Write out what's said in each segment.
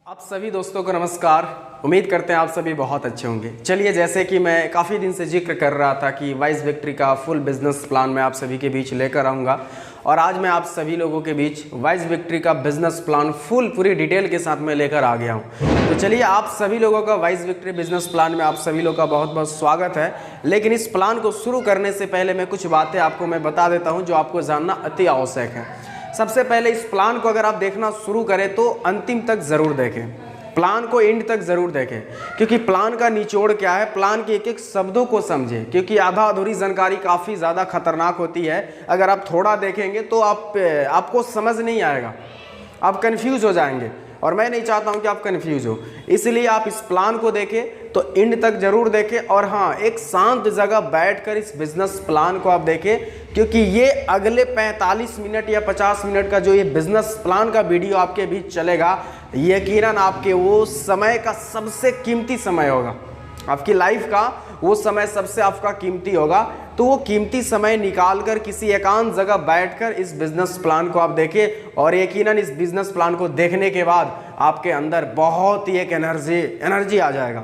आप सभी दोस्तों को नमस्कार। उम्मीद करते हैं आप सभी बहुत अच्छे होंगे। चलिए, जैसे कि मैं काफ़ी दिन से जिक्र कर रहा था कि वाइज विक्ट्री का फुल बिजनेस प्लान मैं आप सभी के बीच लेकर आऊँगा और आज मैं आप सभी लोगों के बीच वाइज विक्ट्री का बिजनेस प्लान पूरी डिटेल के साथ मैं लेकर आ गया हूँ। तो चलिए, आप सभी लोगों का वाइज विक्ट्री बिजनेस प्लान में आप सभी लोगों का बहुत बहुत स्वागत है। लेकिन इस प्लान को शुरू करने से पहले मैं कुछ बातें आपको मैं बता देता हूँ जो आपको जानना अति आवश्यक है। सबसे पहले इस प्लान को अगर आप देखना शुरू करें तो अंतिम तक ज़रूर देखें, प्लान को एंड तक ज़रूर देखें, क्योंकि प्लान का निचोड़ क्या है, प्लान के एक एक शब्दों को समझें, क्योंकि आधा अधूरी जानकारी काफ़ी ज़्यादा खतरनाक होती है। अगर आप थोड़ा देखेंगे तो आपको समझ नहीं आएगा, आप कंफ्यूज हो जाएंगे और मैं नहीं चाहता हूं कि आप कंफ्यूज हो। इसलिए आप इस प्लान को देखें तो एंड तक जरूर देखें और हाँ, एक शांत जगह बैठकर इस बिजनेस प्लान को आप देखें, क्योंकि ये अगले 45 मिनट या 50 मिनट का जो ये बिजनेस प्लान का वीडियो आपके बीच चलेगा, यकीनन आपके वो समय का सबसे कीमती समय होगा, आपकी लाइफ का वो समय सबसे आपका कीमती होगा। तो वो कीमती समय निकालकर किसी एकांत जगह बैठकर इस बिजनेस प्लान को आप देखें और यकीनन इस बिजनेस प्लान को देखने के बाद आपके अंदर बहुत ही एक एनर्जी आ जाएगा,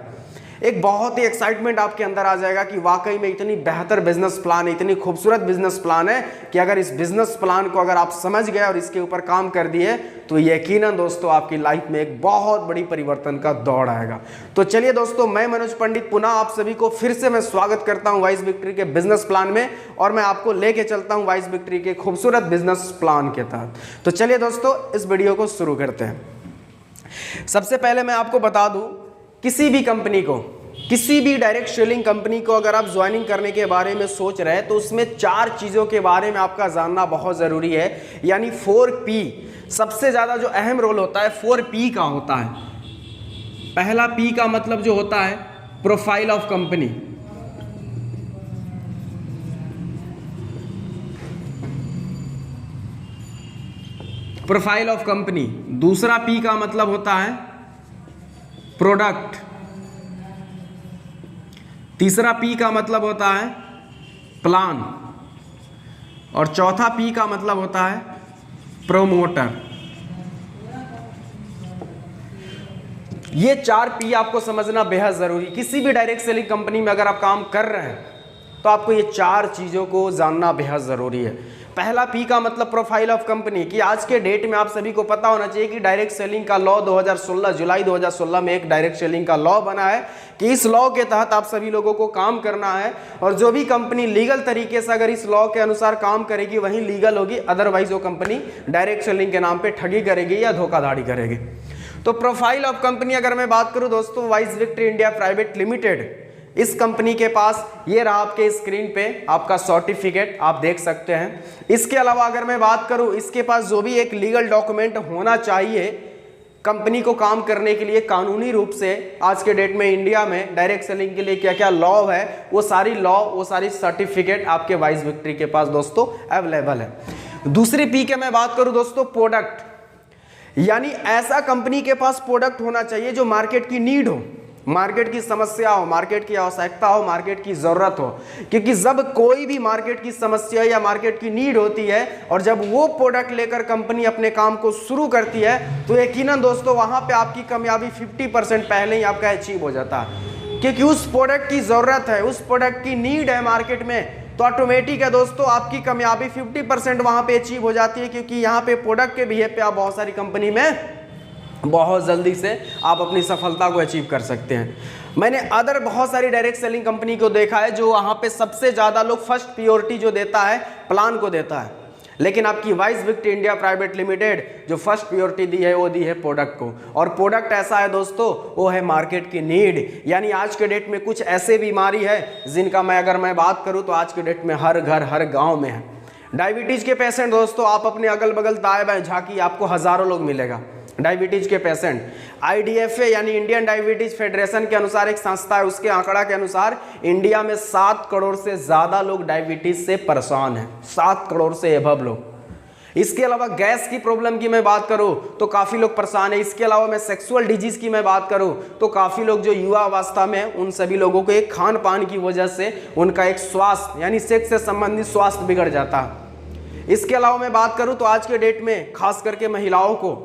एक बहुत ही एक्साइटमेंट आपके अंदर आ जाएगा कि वाकई में इतनी बेहतर बिजनेस प्लान है, इतनी खूबसूरत बिजनेस प्लान है कि अगर इस बिजनेस प्लान को अगर आप समझ गए और इसके ऊपर काम कर दिए तो यकीनन दोस्तों आपकी लाइफ में एक बहुत बड़ी परिवर्तन का दौर आएगा। तो चलिए दोस्तों, मैं मनोज पंडित पुनः आप सभी को फिर से मैं स्वागत करता हूं वाइज विक्ट्री के बिजनेस प्लान में और मैं आपको लेके चलता हूं वाइज विक्ट्री के खूबसूरत बिजनेस प्लान के तहत। तो चलिए दोस्तों, इस वीडियो को शुरू करते हैं। सबसे पहले मैं आपको बता दूं, किसी भी कंपनी को, किसी भी डायरेक्ट सेलिंग कंपनी को अगर आप ज्वाइनिंग करने के बारे में सोच रहे हैं तो उसमें 4 चीज़ों के बारे में आपका जानना बहुत ज़रूरी है, यानी 4P। सबसे ज़्यादा जो अहम रोल होता है 4P का होता है। पहला P का मतलब जो होता है profile of company, profile of company. दूसरा P का मतलब होता है प्रोडक्ट। तीसरा P का मतलब होता है प्लान और चौथा P का मतलब होता है प्रोमोटर। ये 4 P आपको समझना बेहद जरूरी। किसी भी डायरेक्ट सेलिंग कंपनी में अगर आप काम कर रहे हैं तो आपको ये 4 चीजों को जानना बेहद जरूरी है। पहला P का मतलब प्रोफाइल ऑफ कंपनी, कि आज के डेट में आप सभी को पता होना चाहिए कि डायरेक्ट सेलिंग का लॉ 2016 जुलाई 2016 में एक डायरेक्ट सेलिंग का लॉ बना है कि इस लॉ के तहत आप सभी लोगों को काम करना है और जो भी कंपनी लीगल तरीके से अगर इस लॉ के अनुसार काम करेगी वही लीगल होगी, अदरवाइज वो कंपनी डायरेक्ट सेलिंग के नाम पे ठगी करेगी या धोखाधड़ी करेगी। तो प्रोफाइल ऑफ कंपनी अगर मैं बात करूं दोस्तों, wise victory India private limited, इस कंपनी के पास ये रहा आपके स्क्रीन पे आपका सर्टिफिकेट, आप देख सकते हैं। इसके अलावा अगर मैं बात करूं, इसके पास जो भी एक लीगल डॉक्यूमेंट होना चाहिए कंपनी को काम करने के लिए कानूनी रूप से, आज के डेट में इंडिया में डायरेक्ट सेलिंग के लिए क्या क्या लॉ है, वो सारी सर्टिफिकेट आपके वाइज विक्ट्री के पास दोस्तों अवेलेबल है। दूसरी P के मैं बात करूं दोस्तों, प्रोडक्ट, यानी ऐसा कंपनी के पास प्रोडक्ट होना चाहिए जो मार्केट की नीड हो, मार्केट की समस्या हो, मार्केट की आवश्यकता हो, मार्केट की जरूरत हो। क्योंकि जब कोई भी मार्केट की समस्या या मार्केट की नीड होती है और जब वो प्रोडक्ट लेकर कंपनी अपने काम को शुरू करती है तो यकीनन दोस्तों वहां पे आपकी कामयाबी 50% पहले ही आपका अचीव हो जाता है, क्योंकि उस प्रोडक्ट की जरूरत है, उस प्रोडक्ट की नीड है मार्केट में, तो ऑटोमेटिक है दोस्तों आपकी कामयाबी 50% वहां पे अचीव हो जाती है, क्योंकि यहाँ पे प्रोडक्ट के बिहेव पे आप बहुत सारी कंपनी में बहुत जल्दी से आप अपनी सफलता को अचीव कर सकते हैं। मैंने अदर बहुत सारी डायरेक्ट सेलिंग कंपनी को देखा है जो वहाँ पे सबसे ज़्यादा लोग फर्स्ट प्रायोरिटी जो देता है प्लान को देता है, लेकिन आपकी wise victory India private limited जो फर्स्ट प्रायोरिटी दी है वो दी है प्रोडक्ट को। और प्रोडक्ट ऐसा है दोस्तों, वो है मार्केट की नीड, यानी आज के डेट में कुछ ऐसे बीमारी है जिनका अगर मैं बात करूँ तो आज के डेट में हर घर हर गाँव में है। डायबिटीज़ के पेशेंट दोस्तों, आप अपने अगल बगल दाएं बाएं झांकी, आपको हज़ारों लोग मिलेगा डायबिटीज के पेशेंट। IDFA यानी इंडियन डायबिटीज फेडरेशन के अनुसार एक संस्था है, उसके आंकड़ा के अनुसार इंडिया में 7 करोड़ से ज्यादा लोग डायबिटीज से परेशान हैं, 7 करोड़ से एबव लोग। इसके अलावा गैस की प्रॉब्लम की मैं बात करूं तो काफी लोग परेशान है। इसके अलावा मैं सेक्सुअल डिजीज की मैं बात करूं तो काफी लोग जो युवा अवस्था में, उन सभी लोगों को एक खान पान की वजह से उनका एक स्वास्थ्य यानी सेक्स से संबंधित स्वास्थ्य बिगड़ जाता है। इसके अलावा मैं बात करूं तो आज के डेट में खास करके महिलाओं को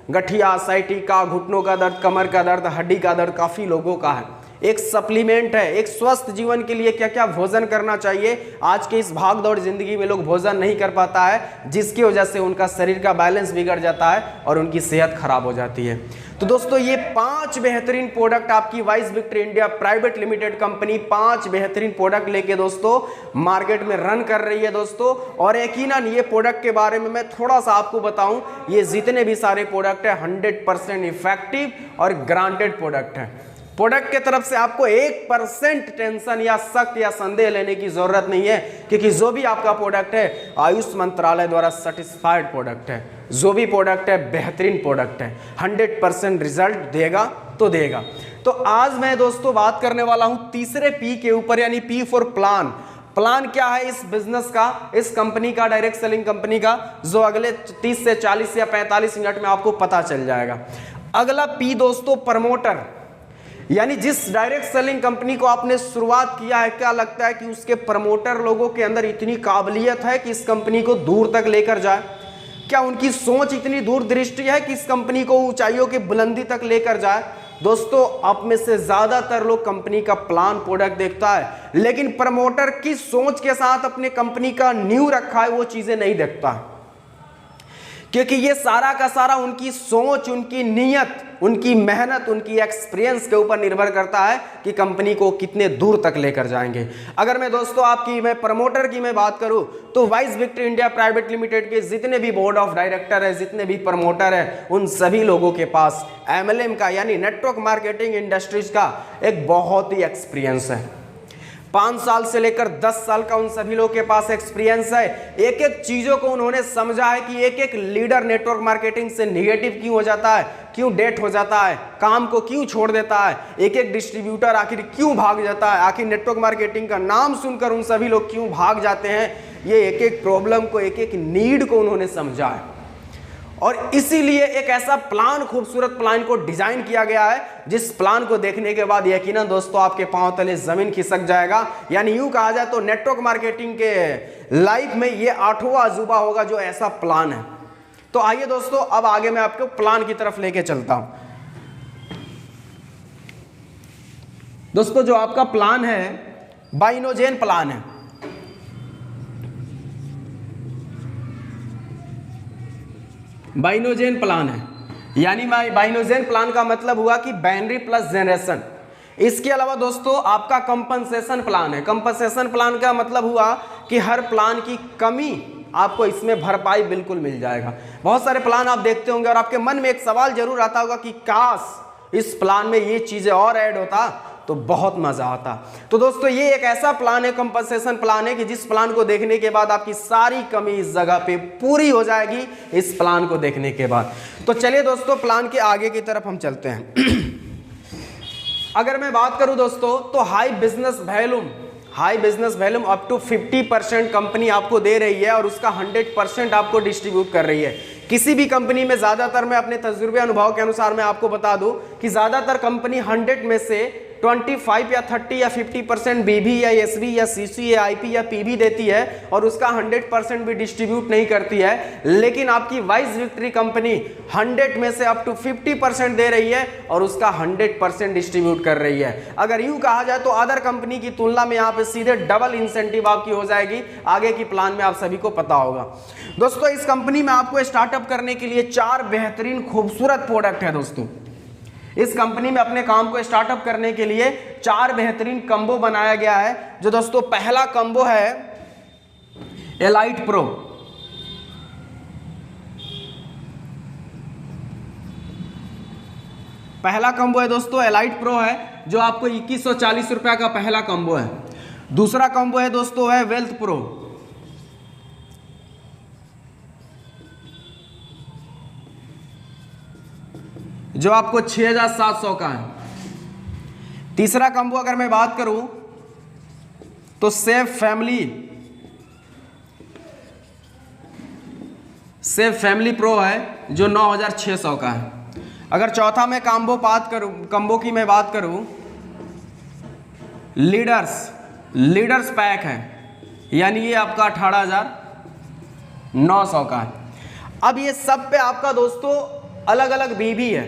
गठिया, साइटिका, घुटनों का दर्द, कमर का दर्द, हड्डी का दर्द काफ़ी लोगों का है। एक सप्लीमेंट है, एक स्वस्थ जीवन के लिए क्या क्या भोजन करना चाहिए। आज के इस भाग दौड़ जिंदगी में लोग भोजन नहीं कर पाता है, जिसकी वजह से उनका शरीर का बैलेंस बिगड़ जाता है और उनकी सेहत खराब हो जाती है। तो दोस्तों ये 5 बेहतरीन प्रोडक्ट आपकी wise victory India private limited company 5 बेहतरीन प्रोडक्ट लेके दोस्तों मार्केट में रन कर रही है दोस्तों। और यकीनन ये प्रोडक्ट के बारे में मैं थोड़ा सा आपको बताऊं, ये जितने भी सारे प्रोडक्ट है 100% इफेक्टिव और ग्रांटेड प्रोडक्ट है। प्रोडक्ट के तरफ से आपको 1% टेंशन या शक या संदेह लेने की जरूरत नहीं है, क्योंकि जो भी आपका प्रोडक्ट है आयुष मंत्रालय द्वारा सर्टिफाइड प्रोडक्ट है। जो भी प्रोडक्ट है बेहतरीन प्रोडक्ट है, 100% रिजल्ट देगा तो देगा। तो आज मैं दोस्तों बात करने वाला हूं तीसरे पी के ऊपर, यानी पी फॉर प्लान। प्लान क्या है इस बिजनेस का, इस कंपनी का, डायरेक्ट सेलिंग कंपनी का, जो अगले 30 से 40 या 45 मिनट में आपको पता चल जाएगा। अगला पी दोस्तों प्रमोटर, यानी जिस डायरेक्ट सेलिंग कंपनी को आपने शुरुआत किया है, क्या लगता है कि उसके प्रमोटर लोगों के अंदर इतनी काबिलियत है कि इस कंपनी को दूर तक लेकर जाए? क्या उनकी सोच इतनी दूरदृष्टि है कि इस कंपनी को ऊंचाइयों की बुलंदी तक लेकर जाए? दोस्तों आप में से ज्यादातर लोग कंपनी का प्लान प्रोडक्ट देखता है, लेकिन प्रमोटर की सोच के साथ अपने कंपनी का नींव रखा है वो चीजें नहीं देखता, क्योंकि ये सारा का सारा उनकी सोच, उनकी नीयत, उनकी मेहनत, उनकी एक्सपीरियंस के ऊपर निर्भर करता है कि कंपनी को कितने दूर तक लेकर जाएंगे। अगर मैं दोस्तों मैं प्रमोटर की मैं बात करूं तो wise victory India private limited के जितने भी बोर्ड ऑफ डायरेक्टर है, जितने भी प्रमोटर है, उन सभी लोगों के पास MLM का यानी नेटवर्क मार्केटिंग इंडस्ट्रीज का एक बहुत ही एक्सपीरियंस है। 5 साल से लेकर 10 साल का उन सभी लोगों के पास एक्सपीरियंस है। एक एक चीजों को उन्होंने समझा है कि एक एक लीडर नेटवर्क मार्केटिंग से निगेटिव क्यों हो जाता है, क्यों डेट हो जाता है, काम को क्यों छोड़ देता है, एक एक डिस्ट्रीब्यूटर आखिर क्यों भाग जाता है, आखिर नेटवर्क मार्केटिंग का नाम सुनकर उन सभी लोग क्यों भाग जाते हैं। ये एक एक प्रॉब्लम को, एक एक नीड को उन्होंने समझा है और इसीलिए एक ऐसा प्लान, खूबसूरत प्लान को डिजाइन किया गया है, जिस प्लान को देखने के बाद यकीनन दोस्तों आपके पांव तले जमीन खिसक जाएगा। यानी यूं कहा जाए तो नेटवर्क मार्केटिंग के लाइफ में ये 8वां अजूबा होगा जो ऐसा प्लान है। तो आइए दोस्तों अब आगे मैं आपको प्लान की तरफ लेके चलता हूं। दोस्तों जो आपका प्लान है बाइनोजेन प्लान है। बाइनोजेन प्लान है, यानी बाइनोजेन प्लान का मतलब हुआ कि बाइनरी प्लस जनरेशन। इसके अलावा दोस्तों आपका कंपनसेशन प्लान है। कंपनसेशन प्लान का मतलब हुआ कि हर प्लान की कमी आपको इसमें भरपाई बिल्कुल मिल जाएगा। बहुत सारे प्लान आप देखते होंगे और आपके मन में एक सवाल जरूर आता होगा कि काश इस प्लान में ये चीजें और ऐड होता तो बहुत मजा आता। तो दोस्तों ये एक ऐसा प्लान है, कंपनसेशन प्लान है, कि जिस प्लान को देखने के बाद आपकी सारी कमी इस जगह पे पूरी हो जाएगी इस प्लान को देखने के बाद। तो चलिए दोस्तों प्लान के आगे की तरफ हम चलते हैं। अगर मैं बात करूं दोस्तों तो high business volume up to 50% company आपको दे रही है और उसका 100% आपको डिस्ट्रीब्यूट कर रही है। किसी भी कंपनी में ज्यादातर, मैं अपने तजुर्बे अनुभव के अनुसार मैं आपको बता दूं कि ज्यादातर कंपनी 100 में से 25 या 30 या 50% बीबी या एसबी या सीसी या आईपी या पीबी देती है और उसका 100% भी डिस्ट्रीब्यूट नहीं करती है। लेकिन आपकी वाइज विक्ट्री कंपनी 100 में से अप टू 50% दे रही है और उसका 100% डिस्ट्रीब्यूट कर रही है। अगर यूं कहा जाए तो अदर कंपनी की तुलना में यहाँ पे सीधे डबल इंसेंटिव आपकी हो जाएगी। आगे की प्लान में आप सभी को पता होगा। दोस्तों इस कंपनी में आपको स्टार्टअप करने के लिए 4 बेहतरीन खूबसूरत प्रोडक्ट है। दोस्तों इस कंपनी में अपने काम को स्टार्टअप करने के लिए 4 बेहतरीन कंबो बनाया गया है। जो दोस्तों पहला कंबो है एलाइट प्रो। पहला कंबो है दोस्तों एलाइट प्रो है, जो आपको 2140 रुपया का पहला कंबो है। दूसरा कंबो है दोस्तों है वेल्थ प्रो। जो आपको 6700 का है। तीसरा कंबो अगर मैं बात करूं तो सेफ फैमिली प्रो है, जो 9600 का है। अगर चौथा मैं कंबो की मैं बात करूं, लीडर्स पैक है, यानी ये आपका 18900 का है। अब ये सब पे आपका दोस्तों अलग अलग बीबी है,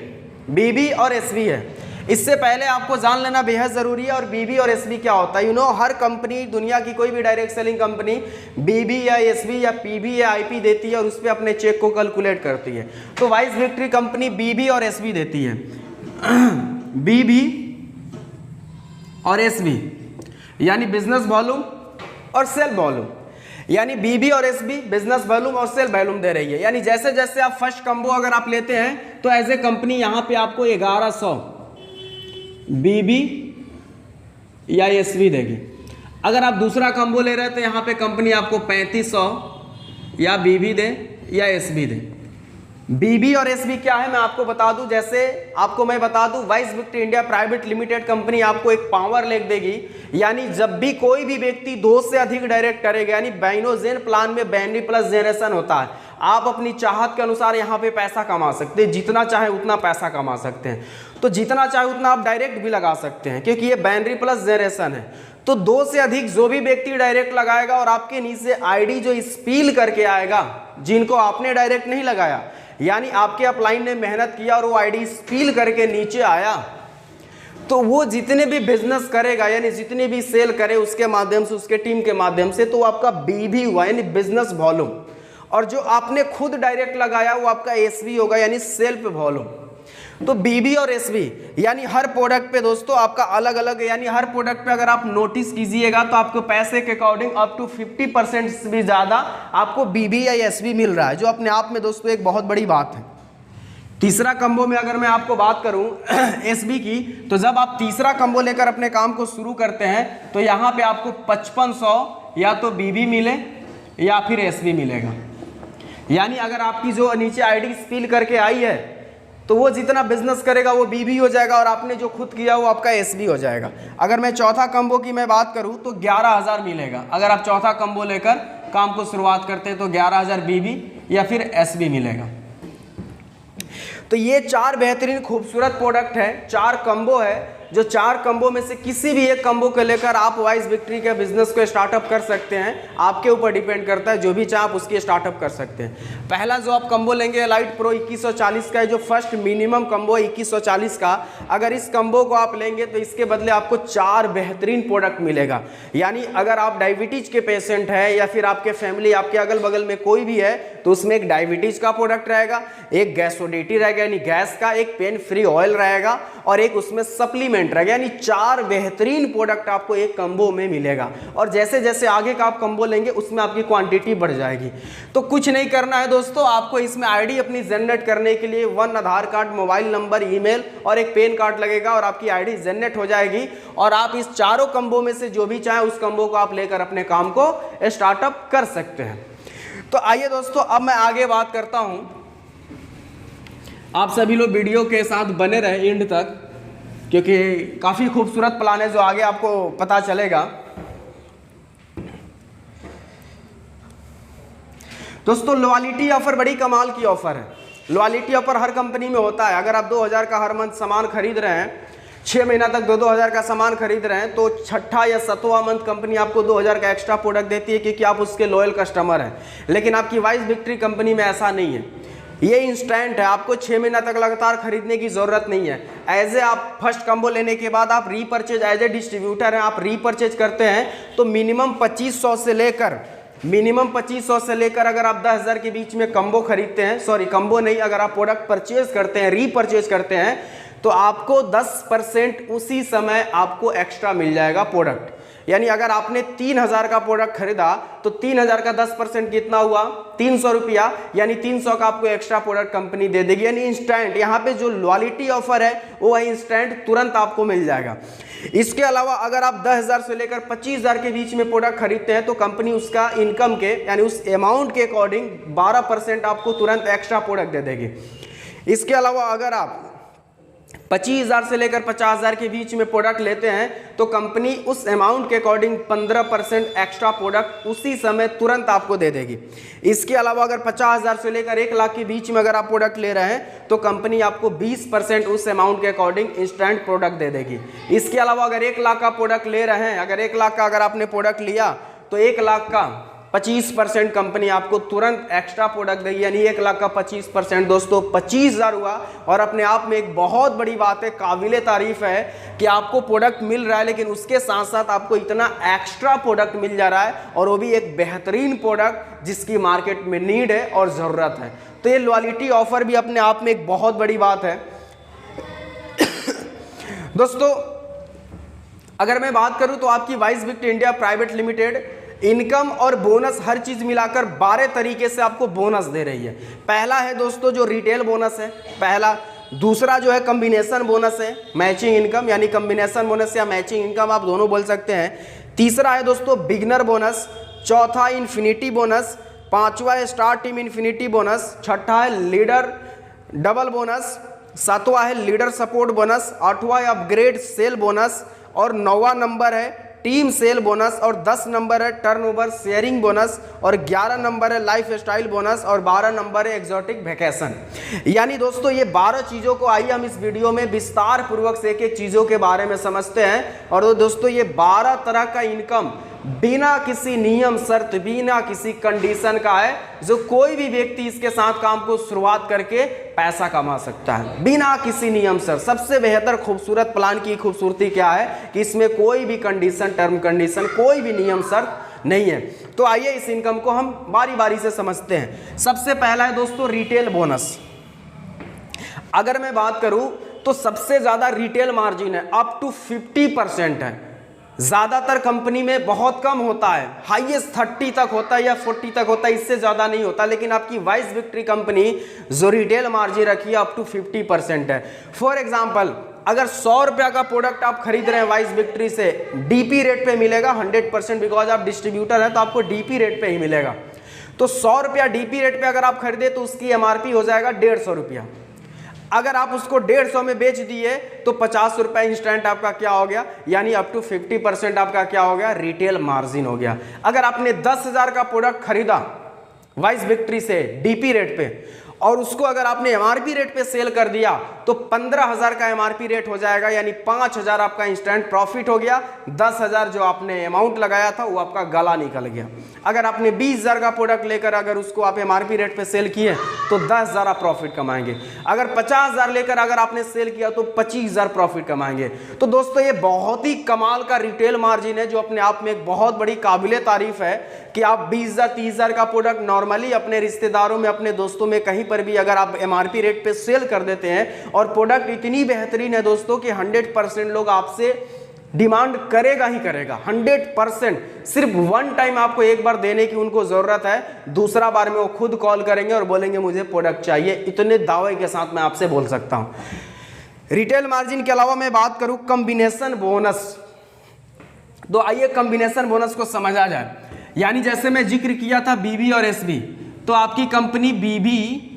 बीबी और एसबी है। इससे पहले आपको जान लेना बेहद ज़रूरी है और बीबी और एसबी क्या होता है। हर कंपनी, दुनिया की कोई भी डायरेक्ट सेलिंग कंपनी बीबी या एसबी या पीबी या आईपी देती है और उस पर अपने चेक को कैलकुलेट करती है। तो वाइस विक्ट्री कंपनी बीबी और एसबी देती है, बीबी और एसबी यानी बिजनेस वॉल्यूम और सेल वॉल्यूम, यानी बीबी और एसबी बिजनेस वॉल्यूम और सेल वॉल्यूम दे रही है। यानी जैसे जैसे आप फर्स्ट कम्बो अगर आप लेते हैं तो एज ए कंपनी यहाँ पे आपको 1100 बीबी या एसबी देगी। अगर आप दूसरा कम्बो ले रहे हैं तो यहाँ पे कंपनी आपको 3500 या बीबी दे या एसबी दे। बीबी और एसबी क्या है मैं आपको बता दूं। जैसे आपको मैं बता दूं, vice victory India private limited company आपको एक पावर लेख देगी, यानी जब भी कोई भी व्यक्ति 2 से अधिक डायरेक्ट करेगा, यानी बाइनोजेन प्लान में बाइनरी प्लस जनरेशन होता है, आप अपनी चाहत के अनुसार यहाँ पे पैसा कमा सकते हैं, जितना चाहे उतना पैसा कमा सकते हैं। तो जितना चाहे उतना आप डायरेक्ट भी लगा सकते हैं क्योंकि ये बाइनरी प्लस जनरेशन है। तो 2 से अधिक जो भी व्यक्ति डायरेक्ट लगाएगा और आपके नीचे आईडी जो स्पील करके आएगा, जिनको आपने डायरेक्ट नहीं लगाया, यानी आपके अपलाइन ने मेहनत किया और वो आईडी स्पील करके नीचे आया, तो वो जितने भी बिजनेस करेगा, यानी जितने भी सेल करे उसके माध्यम से, उसके टीम के माध्यम से, तो वो आपका बीबी हुआ यानी बिजनेस वॉल्यूम। और जो आपने खुद डायरेक्ट लगाया वो आपका एसबी होगा यानी सेल्फ वॉल्यूम। तो बीबी और एसबी यानी हर प्रोडक्ट पे दोस्तों आपका अलग अलग, यानी हर प्रोडक्ट पे अगर आप नोटिस कीजिएगा तो आपको पैसे के अकॉर्डिंग अप टू 50% से भी ज़्यादा आपको बीबी या एसबी मिल रहा है, जो अपने आप में दोस्तों एक बहुत बड़ी बात है। तीसरा कम्बो में अगर मैं आपको बात करूं एसबी की, तो जब आप तीसरा कम्बो लेकर अपने काम को शुरू करते हैं तो यहाँ पे आपको 5500 या तो बीबी मिले या फिर एसबी मिलेगा। यानी अगर आपकी जो नीचे आईडी स्पील करके आई है तो वो जितना बिजनेस करेगा वो बीबी हो जाएगा और आपने जो खुद किया वो आपका एसबी हो जाएगा। अगर मैं चौथा कम्बो की मैं बात करूं तो 11000 मिलेगा। अगर आप चौथा कम्बो लेकर काम को शुरुआत करते हैं तो 11000 बीबी या फिर एसबी मिलेगा। तो ये 4 बेहतरीन खूबसूरत प्रोडक्ट है, 4 कम्बो है, जो 4 कम्बो में से किसी भी एक कम्बो को लेकर आप वाइस विक्ट्री के बिजनेस को स्टार्टअप कर सकते हैं। आपके ऊपर डिपेंड करता है, जो भी चाहे आप उसकी स्टार्टअप कर सकते हैं। पहला जो आप कम्बो लेंगे एलाइट प्रो 2140 का है, जो फर्स्ट मिनिमम कम्बो 2140 का। अगर इस कम्बो को आप लेंगे तो इसके बदले आपको 4 बेहतरीन प्रोडक्ट मिलेगा। यानी अगर आप डायबिटीज के पेशेंट हैं या फिर आपके फैमिली, आपके अगल बगल में कोई भी है, तो उसमें एक डायबिटीज का प्रोडक्ट रहेगा, एक गैसोडिटी रहेगा यानी गैस का, एक पेन फ्री ऑयल रहेगा और एक उसमें सप्लीमेंट रहेगा। यानी 4 बेहतरीन प्रोडक्ट आपको एक कम्बो में मिलेगा। और जैसे जैसे आगे का आप कम्बो लेंगे उसमें आपकी क्वांटिटी बढ़ जाएगी। तो कुछ नहीं करना है दोस्तों, आपको इसमें आईडी अपनी जनरेट करने के लिए 1 आधार कार्ड, मोबाइल नंबर, ईमेल और एक पैन कार्ड लगेगा और आपकी आईडी जनरेट हो जाएगी। और आप इस 4 कम्बो में से जो भी चाहें उस कम्बो को आप लेकर अपने काम को स्टार्टअप कर सकते हैं। तो आइए दोस्तों अब मैं आगे बात करता हूं। आप सभी लोग वीडियो के साथ बने रहे एंड तक, क्योंकि काफ़ी खूबसूरत प्लान है जो आगे आपको पता चलेगा। दोस्तों लॉयल्टी ऑफर बड़ी कमाल की ऑफर है। लॉयल्टी ऑफर हर कंपनी में होता है। अगर आप 2000 का हर मंथ सामान खरीद रहे हैं, 6 महीना तक 2-2000 का सामान खरीद रहे हैं, तो 6ठा या 7वां मंथ कंपनी आपको 2000 का एक्स्ट्रा प्रोडक्ट देती है क्योंकि आप उसके लॉयल कस्टमर हैं। लेकिन आपकी वाइस विक्ट्री कंपनी में ऐसा नहीं है, ये इंस्टेंट है। आपको 6 महीना तक लगातार खरीदने की जरूरत नहीं है। एज ए आप फर्स्ट कम्बो लेने के बाद आप रीपरचेज, एज ए डिस्ट्रीब्यूटर हैं, आप रीपरचेज करते हैं तो मिनिमम 2500 से लेकर अगर आप 10,000 के बीच में कम्बो खरीदते हैं, सॉरी कम्बो नहीं, अगर आप प्रोडक्ट परचेज करते हैं, रीपरचेज करते हैं, तो आपको 10% उसी समय आपको एक्स्ट्रा मिल जाएगा प्रोडक्ट। यानी अगर आपने 3000 का प्रोडक्ट खरीदा तो 3000 का 10% कितना हुआ, 300 रुपया, यानी 300 का आपको एक्स्ट्रा प्रोडक्ट कंपनी दे देगी। यानी इंस्टेंट, यहाँ पे जो लॉयल्टी ऑफर है वो है इंस्टेंट, तुरंत आपको मिल जाएगा। इसके अलावा अगर आप 10,000 से लेकर 25,000 के बीच में प्रोडक्ट खरीदते हैं तो कंपनी उसका इनकम के, यानी उस अमाउंट के अकॉर्डिंग 12% आपको तुरंत एक्स्ट्रा प्रोडक्ट दे देगी। इसके अलावा अगर आप 25,000 से लेकर 50,000 के बीच में प्रोडक्ट लेते हैं तो कंपनी उस अमाउंट के अकॉर्डिंग 15% एक्स्ट्रा प्रोडक्ट उसी समय तुरंत आपको दे देगी। इसके अलावा अगर 50,000 से लेकर 1 लाख के बीच में अगर आप प्रोडक्ट ले रहे हैं तो कंपनी आपको 20% उस अमाउंट के अकॉर्डिंग इंस्टेंट प्रोडक्ट दे देगी। इसके अलावा अगर 1 लाख का प्रोडक्ट ले रहे हैं, अगर 1 लाख का अगर आपने प्रोडक्ट लिया तो 1 लाख का 25% कंपनी आपको तुरंत एक्स्ट्रा प्रोडक्ट देगी, यानी 1 लाख का 25% दोस्तों 25,000 हुआ। और अपने आप में एक बहुत बड़ी बात है, काबिले तारीफ है कि आपको प्रोडक्ट मिल रहा है, लेकिन उसके साथ साथ आपको इतना एक्स्ट्रा प्रोडक्ट मिल जा रहा है, और वो भी एक बेहतरीन प्रोडक्ट जिसकी मार्केट में नीड है और ज़रूरत है। तो ये लॉयल्टी ऑफर भी अपने आप में एक बहुत बड़ी बात है। दोस्तों अगर मैं बात करूं तो आपकी vice विक्ट India private limited income और बोनस हर चीज मिलाकर 12 तरीके से आपको बोनस दे रही है। पहला है दोस्तों जो रिटेल बोनस है, पहला। दूसरा जो है कॉम्बिनेशन बोनस है, मैचिंग इनकम, यानी कॉम्बिनेशन बोनस या मैचिंग इनकम आप दोनों बोल सकते हैं। तीसरा है दोस्तों बिगनर बोनस। चौथा इन्फिनिटी बोनस। पांचवा है स्टार टीम इन्फिनिटी बोनस। छठा है लीडर डबल बोनस। सातवां है लीडर सपोर्ट बोनस। आठवां है अपग्रेड सेल बोनस। और 9वां नंबर है टीम सेल बोनस। और 10 नंबर है टर्नओवर शेयरिंग बोनस। और 11 नंबर है लाइफ स्टाइल बोनस। और 12 नंबर है एग्जॉटिक वैकेशन। यानी दोस्तों ये 12 चीज़ों को आइए हम इस वीडियो में विस्तार पूर्वक से एक-एक चीज़ों के बारे में समझते हैं। और दोस्तों ये 12 तरह का इनकम बिना किसी नियम शर्त, बिना किसी कंडीशन का है, जो कोई भी व्यक्ति इसके साथ काम को शुरुआत करके पैसा कमा सकता है बिना किसी नियम शर्त। सबसे बेहतर खूबसूरत प्लान की खूबसूरती क्या है कि इसमें कोई भी कंडीशन, टर्म कंडीशन, कोई भी नियम शर्त नहीं है। तो आइए इस इनकम को हम बारी बारी से समझते हैं। सबसे पहला है दोस्तों रिटेल बोनस। अगर मैं बात करूं तो सबसे ज्यादा रिटेल मार्जिन है, अप टू 50% है। ज्यादातर कंपनी में बहुत कम होता है, हाईएस्ट 30 तक होता है या 40 तक होता है, इससे ज्यादा नहीं होता। लेकिन आपकी वाइस विक्ट्री कंपनी जो रिटेल मार्जिन रखी है अप टू 50% है। फॉर एग्जांपल अगर 100 रुपया का प्रोडक्ट आप खरीद रहे हैं वाइस विक्ट्री से, डीपी रेट पे मिलेगा 100%, बिकॉज आप डिस्ट्रीब्यूटर है तो आपको डीपी रेट पे ही मिलेगा। तो 100 रुपया डीपी रेट पे अगर आप खरीदे तो उसकी एमआरपी हो जाएगा 150 रुपया। अगर आप उसको 150 में बेच दिए तो 50 रुपए इंस्टेंट आपका क्या हो गया, यानी अप टू 50% आपका क्या हो गया, रिटेल मार्जिन हो गया। अगर आपने 10,000 का प्रोडक्ट खरीदा वाइस विक्ट्री से डीपी रेट पे, और उसको अगर आपने एमआरपी रेट पे सेल कर दिया तो 15,000 का एमआरपी रेट हो जाएगा, यानी 5,000 आपका इंस्टेंट प्रॉफिट हो गया। 10,000 जो आपने अमाउंट लगाया था वो आपका गला निकल गया। अगर आपने 20,000 का प्रोडक्ट लेकर अगर उसको आप एमआरपी रेट पे सेल किए तो 10,000 आप प्रॉफिट कमाएंगे। अगर 50,000 लेकर अगर आपने सेल किया तो 25,000 प्रॉफिट कमाएंगे। तो दोस्तों ये बहुत ही कमाल का रिटेल मार्जिन है, जो अपने आप में एक बहुत बड़ी काबिले तारीफ है कि आप 20,000 30,000 का प्रोडक्ट नॉर्मली अपने रिश्तेदारों में, अपने दोस्तों में, कहीं पर भी अगर आप एमआरपी रेट पे सेल कर देते हैं और प्रोडक्ट इतनी बेहतरीन है दोस्तों कि 100% लोग आपसे डिमांड करेगा ही करेगा। 100%। सिर्फ वन टाइम आपको एक बार देने की उनको जरूरत है, दूसरा बार में वो खुद कॉल करेंगे और बोलेंगे मुझे प्रोडक्ट चाहिए। इतने दावे के साथ मैं आपसे बोल सकता हूं। रिटेल मार्जिन के अलावा मैं बात करूं कॉम्बिनेशन बोनस, तो आइए कॉम्बिनेशन बोनस को समझा जाए। यानी जैसे मैं जिक्र किया था बीबी और एसबी, तो आपकी कंपनी बीबी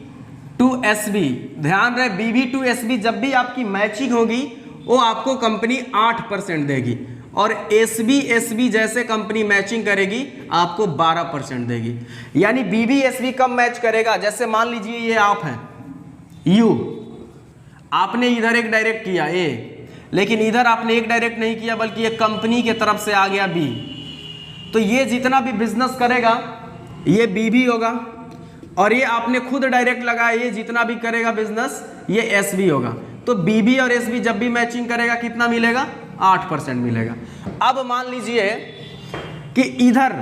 टू एसबी, ध्यान रहे बीबी टू एसबी जब भी आपकी मैचिंग होगी वो आपको कंपनी 8% देगी, और एसबी एसबी जैसे कंपनी मैचिंग करेगी आपको 12% देगी। यानी बीबी एसबी कब मैच करेगा, जैसे मान लीजिए ये आप हैं यू, आपने इधर एक डायरेक्ट किया ए, लेकिन इधर आपने एक डायरेक्ट नहीं किया बल्कि ये कंपनी के तरफ से आ गया बी, तो ये जितना भी बिजनेस करेगा ये बीबी होगा, और ये आपने खुद डायरेक्ट लगाया, ये जितना भी करेगा बिजनेस ये एसबी होगा। तो बीबी और एसबी जब भी मैचिंग करेगा कितना मिलेगा, 8% मिलेगा। अब मान लीजिए कि इधर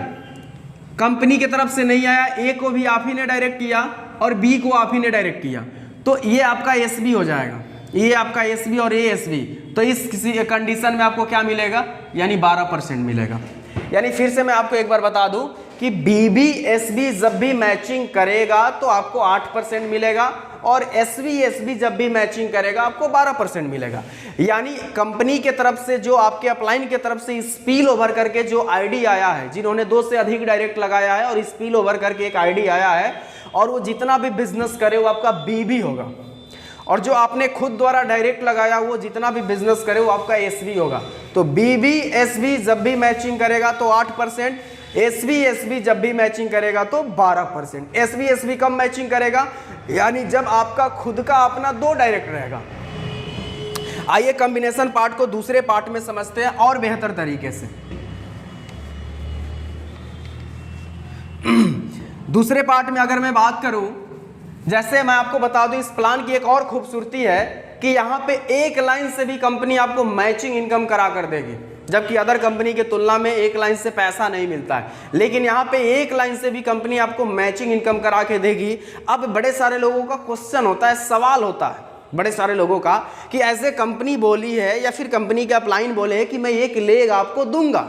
कंपनी की तरफ से नहीं आया, ए को भी आप ही ने डायरेक्ट किया और बी को आप ही ने डायरेक्ट किया, तो ये आपका एसबी हो जाएगा, ये आपका एसबी और ये एसबी। तो इस किसी कंडीशन में आपको क्या मिलेगा, यानी 12% मिलेगा। यानी फिर से मैं आपको एक बार बता दूं कि बीबी एसबी जब भी मैचिंग करेगा तो आपको 8% मिलेगा, और एसबी एसबी जब भी मैचिंग करेगा आपको 12% मिलेगा। यानी कंपनी के तरफ से जो आपके अपलाइन के तरफ से स्पिल ओवर करके जो आईडी आया है, जिन्होंने 2 से अधिक डायरेक्ट लगाया है और स्पिल ओवर करके एक आईडी आया है, और वो जितना भी बिजनेस करे वो आपका बीबी होगा, और जो आपने खुद द्वारा डायरेक्ट लगाया वो जितना भी बिजनेस करे वो आपका एसबी होगा। तो बीबी एसबी जब भी मैचिंग करेगा तो 8%, एसबी एसबी जब भी मैचिंग करेगा तो 12%। एसबी एसबी कब मैचिंग करेगा, यानी जब आपका खुद का अपना 2 डायरेक्ट रहेगा। आइए कॉम्बिनेशन पार्ट को दूसरे पार्ट में समझते हैं और बेहतर तरीके से। दूसरे पार्ट में अगर मैं बात करूं, जैसे मैं आपको बता दूं, इस प्लान की एक और खूबसूरती है कि यहाँ पे एक लाइन से भी कंपनी आपको मैचिंग इनकम करा कर देगी, जबकि अदर कंपनी के तुलना में एक लाइन से पैसा नहीं मिलता है, लेकिन यहाँ पे एक लाइन से भी कंपनी आपको मैचिंग इनकम करा के देगी। अब बड़े सारे लोगों का क्वेश्चन होता है, सवाल होता है बड़े सारे लोगों का कि ऐसे कंपनी बोली है या फिर कंपनी का अपलाइन बोले है कि मैं एक लेग आपको दूंगा,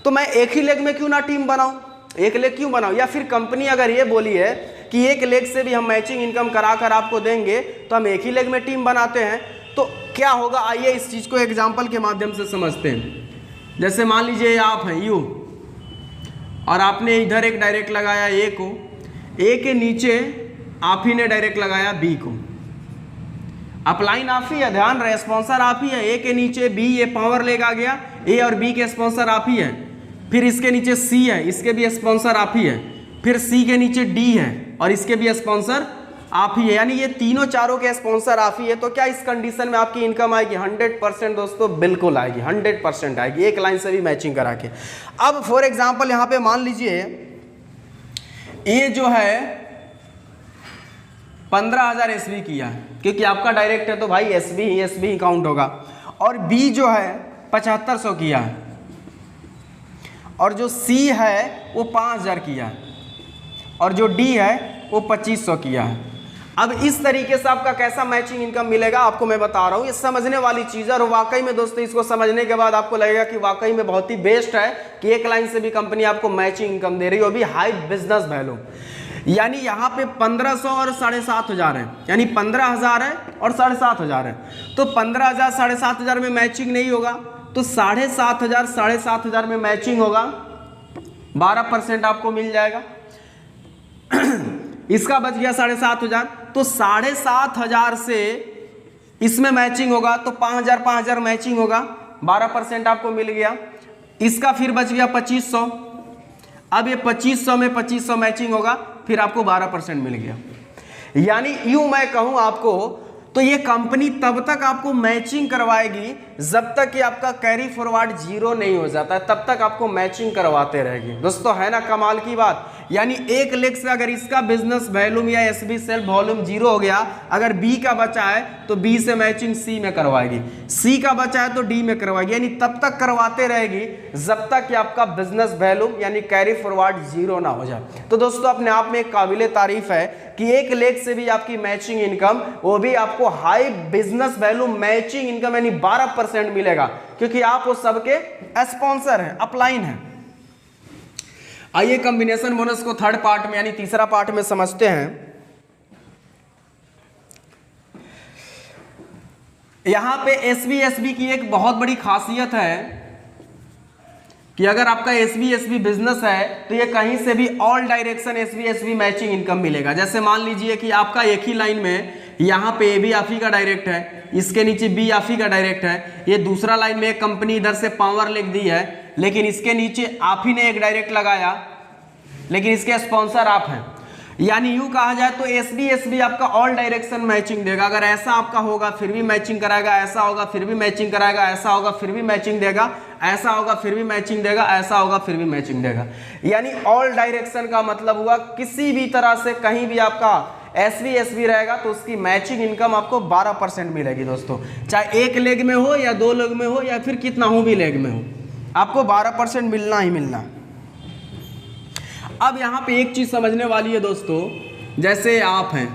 तो मैं एक ही लेग में क्यों ना टीम बनाऊं, एक लेग क्यों बनाऊं? या फिर कंपनी अगर ये बोली है कि एक लेग से भी हम मैचिंग इनकम करा कर आपको देंगे तो हम एक ही लेग में टीम बनाते हैं, तो क्या होगा? आइए इस चीज़ को एग्जाम्पल के माध्यम से समझते हैं। जैसे मान लीजिए आप हैं यू और आपने इधर एक डायरेक्ट लगाया ए को, ए के नीचे आप ही ने डायरेक्ट लगाया बी को। अपलाइन आप ही है, ध्यान रहे, स्पॉन्सर आप ही है। ए के नीचे बी, ये पावर लेग आ गया, ए और बी के स्पॉन्सर आप ही है। फिर इसके नीचे सी है, इसके भी स्पॉन्सर आप ही है। फिर सी के नीचे डी है और इसके भी स्पॉन्सर आप ही है, यानी ये तीनों चारों के स्पॉन्सर आप ही है। तो क्या इस कंडीशन में आपकी इनकम आएगी? 100% दोस्तों बिल्कुल आएगी, 100% आएगी, एक लाइन से भी मैचिंग करा के। अब फॉर एग्जांपल यहाँ पे मान लीजिए ये जो है 15,000 एसबी किया है, क्योंकि आपका डायरेक्ट है तो भाई एसबी ही काउंट होगा। और बी जो है 7500 किया है और जो सी है वो 5000 किया है और जो डी है वो 2500 किया है। अब इस तरीके से आपका कैसा मैचिंग इनकम मिलेगा आपको मैं बता रहा हूँ, ये समझने वाली चीज़ है। और वाकई में दोस्तों इसको समझने के बाद आपको लगेगा कि वाकई में बहुत ही बेस्ट है कि एक लाइन से भी कंपनी आपको मैचिंग इनकम दे रही है, वो भी हाई बिजनेस वैल्यू। यानी यहाँ पे 1500 और 7500 है, यानी 15,000 है और 7500 है। तो 15,000 7500 में मैचिंग नहीं होगा तो 7500 में मैचिंग होगा, 12% आपको मिल जाएगा। इसका बच गया 7500, तो 7500 से इसमें मैचिंग होगा तो 5000 मैचिंग होगा, 12% आपको मिल गया। इसका फिर बच गया 2500, अब ये 2500 में 2500 मैचिंग होगा, फिर आपको 12% मिल गया। यानी यूं मैं कहूं आपको तो ये कंपनी तब तक आपको मैचिंग करवाएगी जब तक कि आपका कैरी फॉरवर्ड 0 नहीं हो जाता है, तब तक आपको मैचिंग करवाते रहेगी। दोस्तों है ना कमाल की बात? यानी एक लेग से अगर इसका बिजनेस वॉल्यूम या एसबी सेल्फ वॉल्यूम 0 हो गया, अगर बी का बचा है तो बी से मैचिंग सी में करवाएगी, सी का बचा है तो डी में करवाएगी, यानी तब तक करवाते रहेगी जब तक कि आपका बिजनेस वॉल्यूम यानी कैरी फॉरवर्ड 0 ना हो जाए। तो दोस्तों अपने आप में एक काबिले तारीफ है कि एक लेग से भी आपकी मैचिंग इनकम, वो भी आपको high business value matching income यानी 12% मिलेगा, क्योंकि आप वो सबके स्पॉन्सर हैं, अपलाइन हैं। आइए कॉम्बिनेशन बोनस को थर्ड पार्ट में यानी तीसरा पार्ट में समझते हैं। यहां पे एसबी की एक बहुत बड़ी खासियत है कि अगर आपका एसबी बिजनेस है तो ये कहीं से भी all direction SB matching income मिलेगा। जैसे मान लीजिए कि आपका एक ही लाइन में यहाँ पे ए भी आप ही का डायरेक्ट है, इसके नीचे बी आप ही का डायरेक्ट है, ये दूसरा लाइन में एक कंपनी इधर से पावर लिख दी है, लेकिन इसके नीचे आप ही ने एक डायरेक्ट लगाया, लेकिन इसके स्पॉन्सर आप हैं। यानी यूं कहा जाए तो एसबी आपका ऑल डायरेक्शन मैचिंग देगा। अगर ऐसा आपका होगा फिर भी मैचिंग कराएगा, ऐसा होगा फिर भी मैचिंग कराएगा, ऐसा होगा फिर भी मैचिंग देगा, ऐसा होगा फिर भी मैचिंग देगा, ऐसा होगा फिर भी मैचिंग देगा। यानी ऑल डायरेक्शन का मतलब हुआ किसी भी तरह से कहीं भी आपका एसबी रहेगा तो उसकी मैचिंग इनकम आपको 12% मिलेगी। दोस्तों चाहे एक लेग में हो या 2 लेग में हो या फिर कितना हो भी लेग में हो, आपको 12% मिलना ही मिलना। अब यहां पे एक चीज समझने वाली है दोस्तों, जैसे आप हैं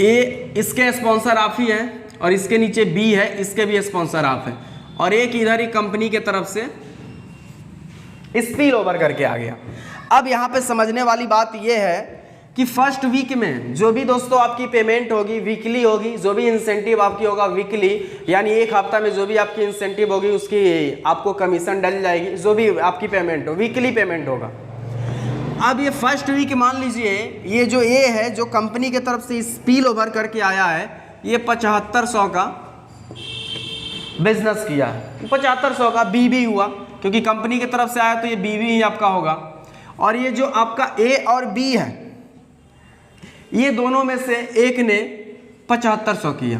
ए, इसके स्पॉन्सर आप ही हैं और इसके नीचे बी है, इसके भी स्पॉन्सर आप हैं, और एक इधर ही कंपनी के तरफ से स्पिल ओवर करके आ गया। अब यहाँ पे समझने वाली बात यह है कि फर्स्ट वीक में जो भी दोस्तों आपकी पेमेंट होगी वीकली होगी, जो भी इंसेंटिव आपकी होगा वीकली, यानी एक हफ्ता में जो भी आपकी इंसेंटिव होगी उसकी आपको कमीशन डल जाएगी, जो भी आपकी पेमेंट हो वीकली पेमेंट होगा। अब ये फर्स्ट वीक मान लीजिए ये जो ए है जो कंपनी की तरफ से स्पिल ओवर करके आया है, ये 7500 का बिजनेस किया है, 7500 का बी हुआ, क्योंकि कंपनी की तरफ से आया तो ये बी ही आपका होगा। और ये जो आपका ए और बी है ये दोनों में से एक ने 7500 किया,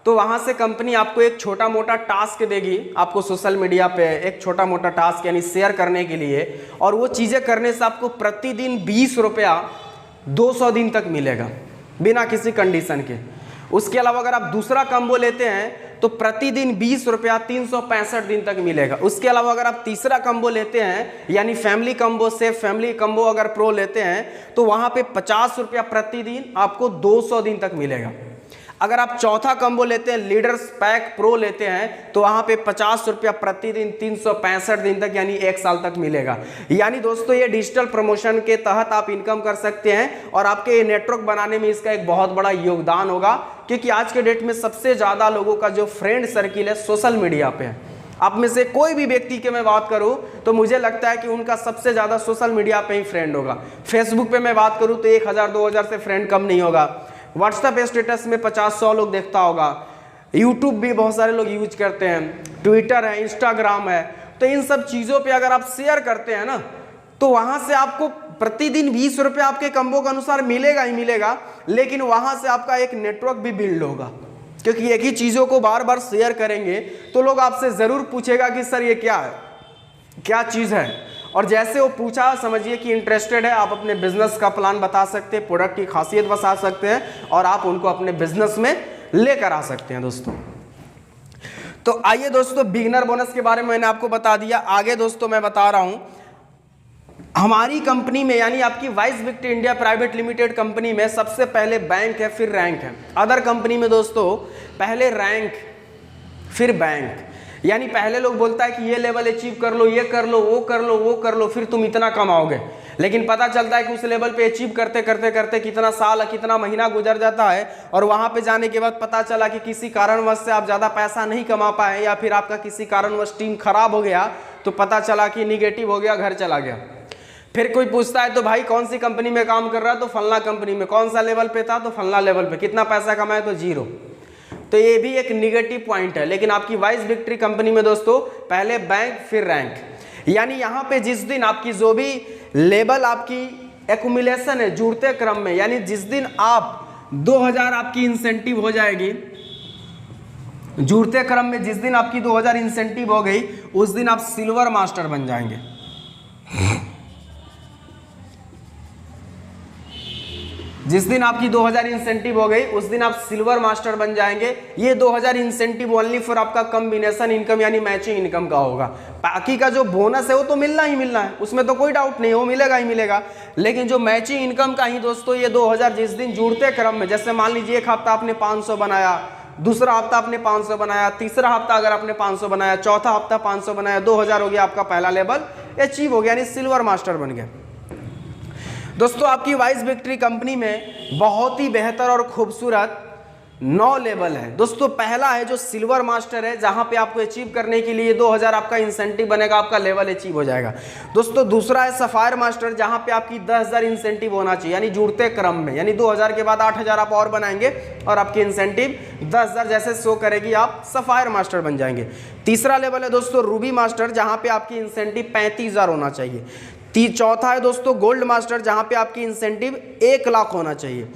तो वहाँ से कंपनी आपको एक छोटा मोटा टास्क देगी, आपको सोशल मीडिया पे एक छोटा मोटा टास्क यानी शेयर करने के लिए, और वो चीज़ें करने से आपको प्रतिदिन 20 रुपया 200 दिन तक मिलेगा बिना किसी कंडीशन के। उसके अलावा अगर आप दूसरा कम्बो लेते हैं तो प्रतिदिन 20 रुपया 365 दिन तक मिलेगा। उसके अलावा अगर आप तीसरा कम्बो लेते हैं यानी फैमिली कम्बो से फैमिली कम्बो अगर प्रो लेते हैं तो वहाँ पे 50 रुपया प्रतिदिन आपको 200 दिन तक मिलेगा। अगर आप चौथा कम्बो लेते हैं लीडर्स पैक प्रो लेते हैं तो वहाँ पे 50 रुपया प्रतिदिन 365 दिन तक यानी 1 साल तक मिलेगा। यानी दोस्तों ये डिजिटल प्रमोशन के तहत आप इनकम कर सकते हैं और आपके ये नेटवर्क बनाने में इसका एक बहुत बड़ा योगदान होगा, क्योंकि आज के डेट में सबसे ज़्यादा लोगों का जो फ्रेंड सर्किल है सोशल मीडिया पे है। आप में से कोई भी व्यक्ति की मैं बात करूं तो मुझे लगता है कि उनका सबसे ज़्यादा सोशल मीडिया पे ही फ्रेंड होगा। फेसबुक पे मैं बात करूं तो 1000-2000 से फ्रेंड कम नहीं होगा। व्हाट्सएप स्टेटस में 50-100 लोग देखता होगा। यूट्यूब भी बहुत सारे लोग यूज करते हैं, ट्विटर है, इंस्टाग्राम है। तो इन सब चीज़ों पे अगर आप शेयर करते हैं ना तो वहाँ से आपको प्रतिदिन 20 रुपये आपके कम्बो के अनुसार मिलेगा ही मिलेगा, लेकिन वहाँ से आपका एक नेटवर्क भी बिल्ड होगा, क्योंकि एक ही चीज़ों को बार बार शेयर करेंगे तो लोग आपसे ज़रूर पूछेगा कि सर ये क्या है, क्या चीज़ है। और जैसे वो पूछा समझिए कि इंटरेस्टेड है, आप अपने बिजनेस का प्लान बता सकते हैं, प्रोडक्ट की खासियत बता सकते हैं और आप उनको अपने बिजनेस में लेकर आ सकते हैं दोस्तों। तो आइए दोस्तों, बिगिनर बोनस के बारे में मैंने आपको बता दिया। आगे दोस्तों मैं बता रहा हूं, हमारी कंपनी में यानी आपकी vice victory India private limited company में सबसे पहले बैंक है, फिर रैंक है। अदर कंपनी में दोस्तों पहले रैंक फिर बैंक, यानी पहले लोग बोलता है कि ये लेवल अचीव कर लो, ये कर लो, वो कर लो, वो कर लो, फिर तुम इतना कमाओगे। लेकिन पता चलता है कि उस लेवल पे अचीव करते करते करते कितना साल कितना महीना गुजर जाता है और वहाँ पे जाने के बाद पता चला कि किसी कारणवश से आप ज़्यादा पैसा नहीं कमा पाए या फिर आपका किसी कारणवश टीम खराब हो गया, तो पता चला कि निगेटिव हो गया, घर चला गया। फिर कोई पूछता है तो भाई कौन सी कंपनी में काम कर रहा है, तो फलना कंपनी में। कौन सा लेवल पे था, तो फलना लेवल पे। कितना पैसा कमाया, तो 0। तो ये भी एक निगेटिव पॉइंट है। लेकिन आपकी वाइस विक्ट्री कंपनी में दोस्तों पहले बैंक फिर रैंक, यानी यहाँ पे जिस दिन आपकी जो भी लेवल आपकी एक्यूमुलेशन है जुड़ते क्रम में, यानी जिस दिन आप 2000 आपकी इंसेंटिव हो जाएगी, जुड़ते क्रम में जिस दिन आपकी 2000 इंसेंटिव हो गई उस दिन आप सिल्वर मास्टर बन जाएंगे। जिस दिन आपकी 2000 इंसेंटिव हो गई उस दिन आप सिल्वर मास्टर बन जाएंगे। ये 2000 इंसेंटिव ओनली फॉर आपका कॉम्बिनेशन इनकम यानी मैचिंग इनकम का होगा। बाकी का जो बोनस है वो तो मिलना ही मिलना है, उसमें तो कोई डाउट नहीं, वो मिलेगा ही मिलेगा। लेकिन जो मैचिंग इनकम का ही दोस्तों ये 2000 जिस दिन जुड़ते क्रम में, जैसे मान लीजिए एक हफ्ता आपने 500 बनाया, दूसरा हफ्ता आपने 500 बनाया, तीसरा हफ्ता अगर आपने 500 बनाया, चौथा हफ्ता 500 बनाया, 2000 हो गया, आपका पहला लेवल अचीव हो गया, यानी सिल्वर मास्टर बन गया। दोस्तों आपकी वाइस विक्ट्री कंपनी में बहुत ही बेहतर और खूबसूरत 9 लेवल है। दोस्तों पहला है जो सिल्वर मास्टर है, जहां पे आपको अचीव करने के लिए 2000 आपका इंसेंटिव बनेगा, आपका लेवल अचीव हो जाएगा। दोस्तों दूसरा है सफायर मास्टर, जहां पे आपकी 10000 इंसेंटिव होना चाहिए, यानी जुड़ते क्रम में, यानी 2000 के बाद 8000 आप और बनाएंगे और आपकी इंसेंटिव 10000 जैसे शो करेगी, आप सफायर मास्टर बन जाएंगे। तीसरा लेवल है दोस्तों रूबी मास्टर, जहां पे आपकी इंसेंटिव 35000 होना चाहिए। चौथा है दोस्तों गोल्ड मास्टर, जहां पे आपकी इंसेंटिव 1 लाख होना चाहिए।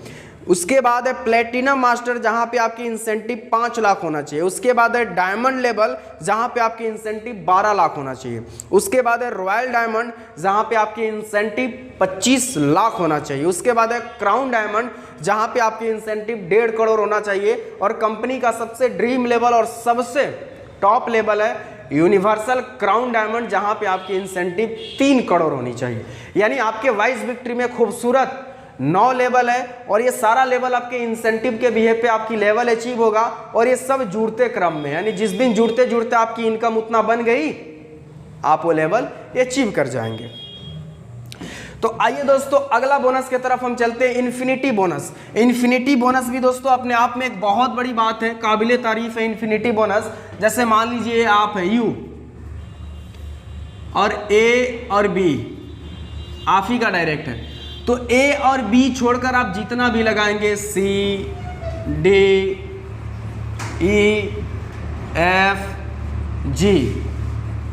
उसके बाद है प्लेटिनम मास्टर, जहां पे आपकी इंसेंटिव 5 लाख होना चाहिए। उसके बाद है डायमंड लेवल, जहां पे आपकी इंसेंटिव 12 लाख होना चाहिए। उसके बाद है रॉयल डायमंड, जहां पे आपकी इंसेंटिव 25 लाख होना चाहिए। उसके बाद है क्राउन डायमंड, जहां पे आपकी इंसेंटिव 1.5 करोड़ होना चाहिए। और कंपनी का सबसे ड्रीम लेवल और सबसे टॉप लेवल है यूनिवर्सल क्राउन डायमंड, जहां पे आपकी इंसेंटिव 3 करोड़ होनी चाहिए। यानी आपके वाइस विक्ट्री में खूबसूरत 9 लेवल है और ये सारा लेवल आपके इंसेंटिव के बिहेव पे आपकी लेवल अचीव होगा और ये सब जुड़ते क्रम में, यानी जिस दिन जुड़ते जुड़ते आपकी इनकम उतना बन गई आप वो लेवल अचीव कर जाएंगे। तो आइए दोस्तों अगला बोनस की तरफ हम चलते हैं, इन्फिनिटी बोनस। इन्फिनिटी बोनस भी दोस्तों अपने आप में एक बहुत बड़ी बात है, काबिले तारीफ है इन्फिनिटी बोनस। जैसे मान लीजिए आप है यू और ए और बी आप ही का डायरेक्ट है, तो ए और बी छोड़कर आप जितना भी लगाएंगे सी डी ई एफ जी,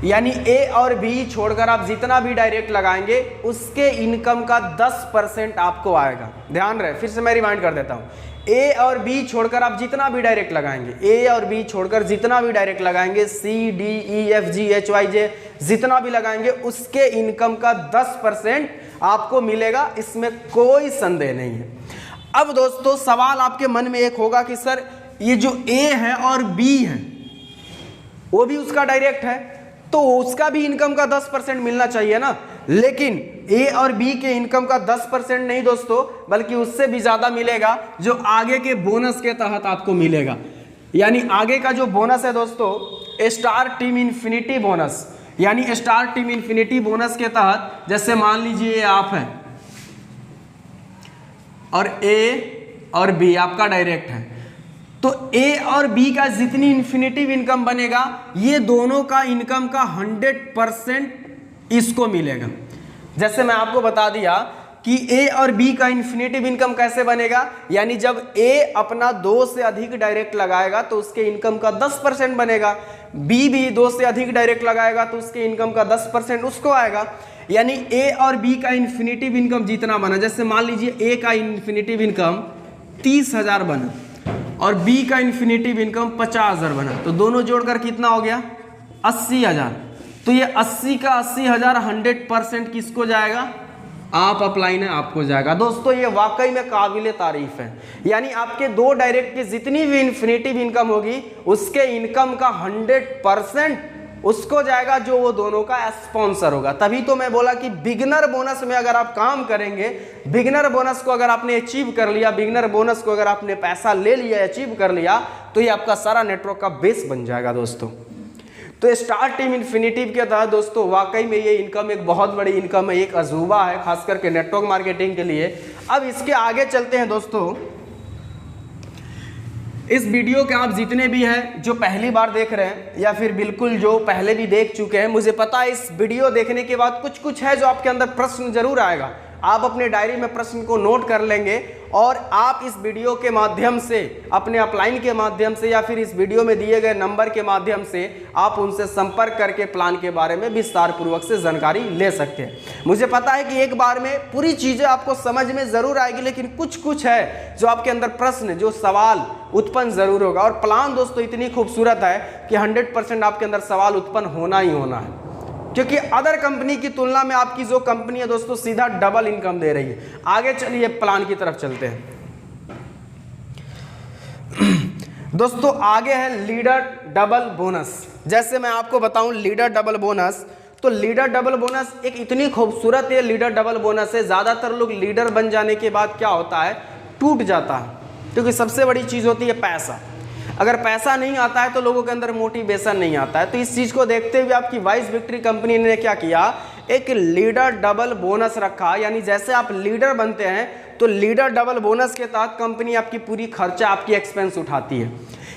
यानी ए और बी छोड़कर आप जितना भी डायरेक्ट लगाएंगे उसके इनकम का 10% आपको आएगा। ध्यान रहे, फिर से मैं रिमाइंड कर देता हूं, ए और बी छोड़कर आप जितना भी डायरेक्ट लगाएंगे, ए और बी छोड़कर जितना भी डायरेक्ट लगाएंगे, C D E F G H Y J जितना भी लगाएंगे, उसके इनकम का 10% आपको मिलेगा, इसमें कोई संदेह नहीं है। अब दोस्तों सवाल आपके मन में एक होगा कि सर ये जो ए है और बी है वो भी उसका डायरेक्ट है, तो उसका भी इनकम का 10% मिलना चाहिए ना। लेकिन ए और बी के इनकम का 10% नहीं दोस्तों, बल्कि उससे भी ज्यादा मिलेगा जो आगे के बोनस के तहत आपको मिलेगा। यानी आगे का जो बोनस है दोस्तों, स्टार टीम इन्फिनिटी बोनस, यानी स्टार टीम इन्फिनिटी बोनस के तहत जैसे मान लीजिए आप हैं और ए और बी आपका डायरेक्ट है, तो ए और बी का जितनी इन्फिनिटिव इनकम बनेगा ये दोनों का इनकम का 100% इसको मिलेगा। जैसे मैं आपको बता दिया कि ए और बी का इन्फिनिटिव इनकम कैसे बनेगा, यानी जब ए अपना 2 से अधिक डायरेक्ट लगाएगा तो उसके इनकम का 10% बनेगा, बी भी 2 से अधिक डायरेक्ट लगाएगा तो उसके इनकम का 10% उसको आएगा। यानी ए और बी का इन्फिनिटिव इनकम जितना बना, जैसे मान लीजिए ए का इन्फिनिटिव इनकम 30,000 बना और बी का इन्फिनिटिव इनकम 50,000 बना, तो दोनों जोड़कर कितना हो गया 80,000। तो ये 80 का 80,000 100% किसको जाएगा, आप अपलाइन है आपको जाएगा। दोस्तों ये वाकई में काबिल तारीफ है, यानी आपके 2 डायरेक्ट की जितनी भी इन्फिनिटिव इनकम होगी उसके इनकम का 100% उसको जाएगा जो वो दोनों का स्पॉन्सर होगा। तभी तो मैं बोला कि बिगिनर बोनस में अगर आप काम करेंगे, बिगिनर बोनस को अगर आपने अचीव कर लिया, बिगिनर बोनस को अगर आपने पैसा ले लिया, अचीव कर लिया, तो ये आपका सारा नेटवर्क का बेस बन जाएगा दोस्तों। तो स्टार टीम इन्फिनिटिव के तहत दोस्तों वाकई में ये इनकम एक बहुत बड़ी इनकम है, एक अजूबा है खास करके नेटवर्क मार्केटिंग के लिए। अब इसके आगे चलते हैं दोस्तों। इस वीडियो के आप जितने भी हैं जो पहली बार देख रहे हैं या फिर बिल्कुल जो पहले भी देख चुके हैं, मुझे पता है इस वीडियो देखने के बाद कुछ है जो आपके अंदर प्रश्न जरूर आएगा। आप अपने डायरी में प्रश्न को नोट कर लेंगे और आप इस वीडियो के माध्यम से, अपने अपलाइन के माध्यम से या फिर इस वीडियो में दिए गए नंबर के माध्यम से आप उनसे संपर्क करके प्लान के बारे में विस्तार पूर्वक से जानकारी ले सकते हैं। मुझे पता है कि एक बार में पूरी चीज़ें आपको समझ में ज़रूर आएगी, लेकिन कुछ है जो आपके अंदर प्रश्न, जो सवाल उत्पन्न ज़रूर होगा। और प्लान दोस्तों इतनी खूबसूरत है कि 100% आपके अंदर सवाल उत्पन्न होना ही होना है, क्योंकि अदर कंपनी की तुलना में आपकी जो कंपनी है दोस्तों सीधा डबल इनकम दे रही है। आगे चलिए प्लान की तरफ चलते हैं दोस्तों। आगे है लीडर डबल बोनस। जैसे मैं आपको बताऊं लीडर डबल बोनस, तो लीडर डबल बोनस एक इतनी खूबसूरत है लीडर डबल बोनस है। ज़्यादातर लोग लीडर बन जाने के बाद क्या होता है, टूट जाता है, क्योंकि सबसे बड़ी चीज़ होती है पैसा। अगर पैसा नहीं आता है तो लोगों के अंदर मोटिवेशन नहीं आता है। तो इस चीज़ को देखते हुए आपकी वाइस विक्ट्री कंपनी ने क्या किया, एक लीडर डबल बोनस रखा। यानी जैसे आप लीडर बनते हैं तो लीडर डबल बोनस के तहत कंपनी आपकी पूरी खर्चा, आपकी एक्सपेंस उठाती है।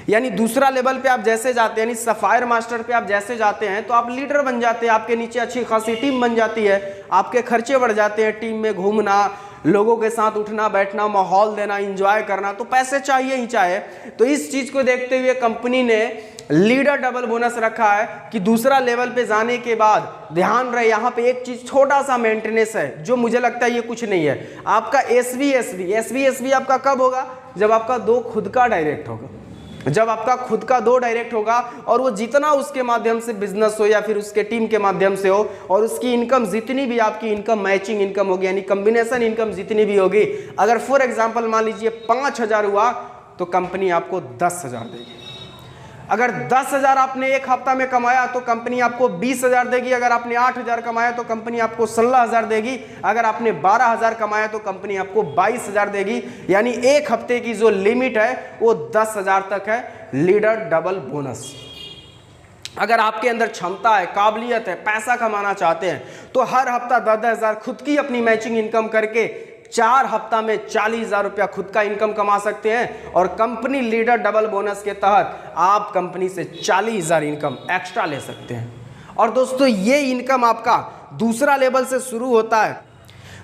यानी दूसरा लेवल पे आप जैसे जाते हैं, यानी सफायर मास्टर पे आप जैसे जाते हैं तो आप लीडर बन जाते हैं, आपके नीचे अच्छी खासी टीम बन जाती है, आपके खर्चे बढ़ जाते हैं, टीम में घूमना, लोगों के साथ उठना बैठना, माहौल देना, एंजॉय करना, तो पैसे चाहिए ही चाहिए। तो इस चीज़ को देखते हुए कंपनी ने लीडर डबल बोनस रखा है कि दूसरा लेवल पे जाने के बाद ध्यान रहे, यहाँ पे एक चीज़ छोटा सा मेंटेनेंस है जो मुझे लगता है ये कुछ नहीं है। आपका एसवी आपका कब होगा, जब आपका 2 खुद का डायरेक्ट होगा, जब आपका खुद का 2 डायरेक्ट होगा और वो जितना उसके माध्यम से बिजनेस हो या फिर उसके टीम के माध्यम से हो, और उसकी इनकम जितनी भी आपकी इनकम मैचिंग इनकम होगी, यानी कॉम्बिनेशन इनकम जितनी भी होगी, अगर फॉर एग्जांपल मान लीजिए 5,000 हुआ तो कंपनी आपको 10,000 देगी। अगर 10,000 आपने एक हफ्ता में कमाया तो कंपनी आपको 20,000 देगी। अगर आपने 8,000 कमाया तो कंपनी आपको 16,000 देगी। अगर आपने 12,000 कमाया तो कंपनी आपको 22,000 देगी। यानी एक हफ्ते की जो लिमिट है वो 10,000 तक है लीडर डबल बोनस। अगर आपके अंदर क्षमता है, काबिलियत है, पैसा कमाना चाहते हैं तो हर हफ्ता 10,000 खुद की अपनी मैचिंग इनकम करके 4 हफ्ता में 40,000 रुपया खुद का इनकम कमा सकते हैं। और कंपनी लीडर डबल बोनस के तहत आप कंपनी से 40,000 इनकम एक्स्ट्रा ले सकते हैं। और दोस्तों ये इनकम आपका दूसरा लेवल से शुरू होता है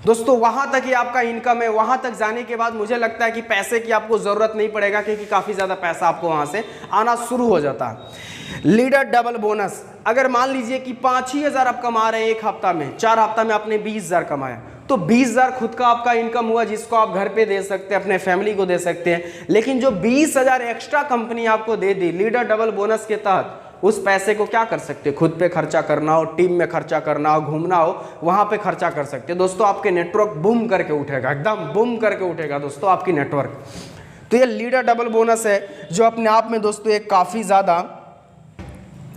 दोस्तों, वहां तक ही आपका इनकम है। वहां तक जाने के बाद मुझे लगता है कि पैसे की आपको जरूरत नहीं पड़ेगा, क्योंकि काफी ज्यादा पैसा आपको वहां से आना शुरू हो जाता है। लीडर डबल बोनस, अगर मान लीजिए कि 5,000 आप कमा रहे हैं एक हफ्ता में, 4 हफ्ता में आपने 20,000 कमाया, तो 20,000 खुद का आपका इनकम हुआ जिसको आप घर पे दे सकते हैं, अपने फैमिली को दे सकते हैं। लेकिन जो 20,000 एक्स्ट्रा कंपनी आपको दे दी लीडर डबल बोनस के तहत, उस पैसे को क्या कर सकते हैं, खुद पे खर्चा करना हो, टीम में खर्चा करना हो, घूमना हो, वहां पे खर्चा कर सकते हैं। दोस्तों आपके नेटवर्क बूम करके उठेगा, एकदम बूम करके उठेगा दोस्तों आपकी नेटवर्क। तो ये लीडर डबल बोनस है जो अपने आप में दोस्तों एक काफी ज्यादा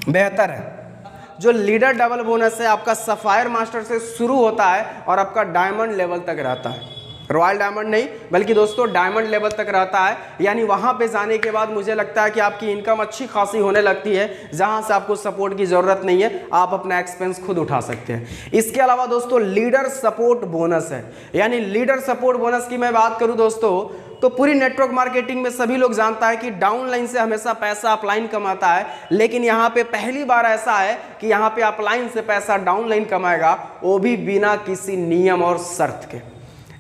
बेहतर है। जो लीडर डबल बोनस है आपका सफायर मास्टर से शुरू होता है और आपका डायमंड लेवल तक रहता है, रॉयल डायमंड नहीं बल्कि दोस्तों डायमंड लेवल तक रहता है। यानी वहां पे जाने के बाद मुझे लगता है कि आपकी इनकम अच्छी खासी होने लगती है, जहां से आपको सपोर्ट की जरूरत नहीं है, आप अपना एक्सपेंस खुद उठा सकते हैं। इसके अलावा दोस्तों लीडर सपोर्ट बोनस है। यानी लीडर सपोर्ट बोनस की मैं बात करूं दोस्तों तो पूरी नेटवर्क मार्केटिंग में सभी लोग जानता है कि डाउनलाइन से हमेशा पैसा अपलाइन कमाता है, लेकिन यहाँ पे पहली बार ऐसा है कि यहाँ पे अपलाइन से पैसा डाउनलाइन कमाएगा, वो भी बिना किसी नियम और शर्त के।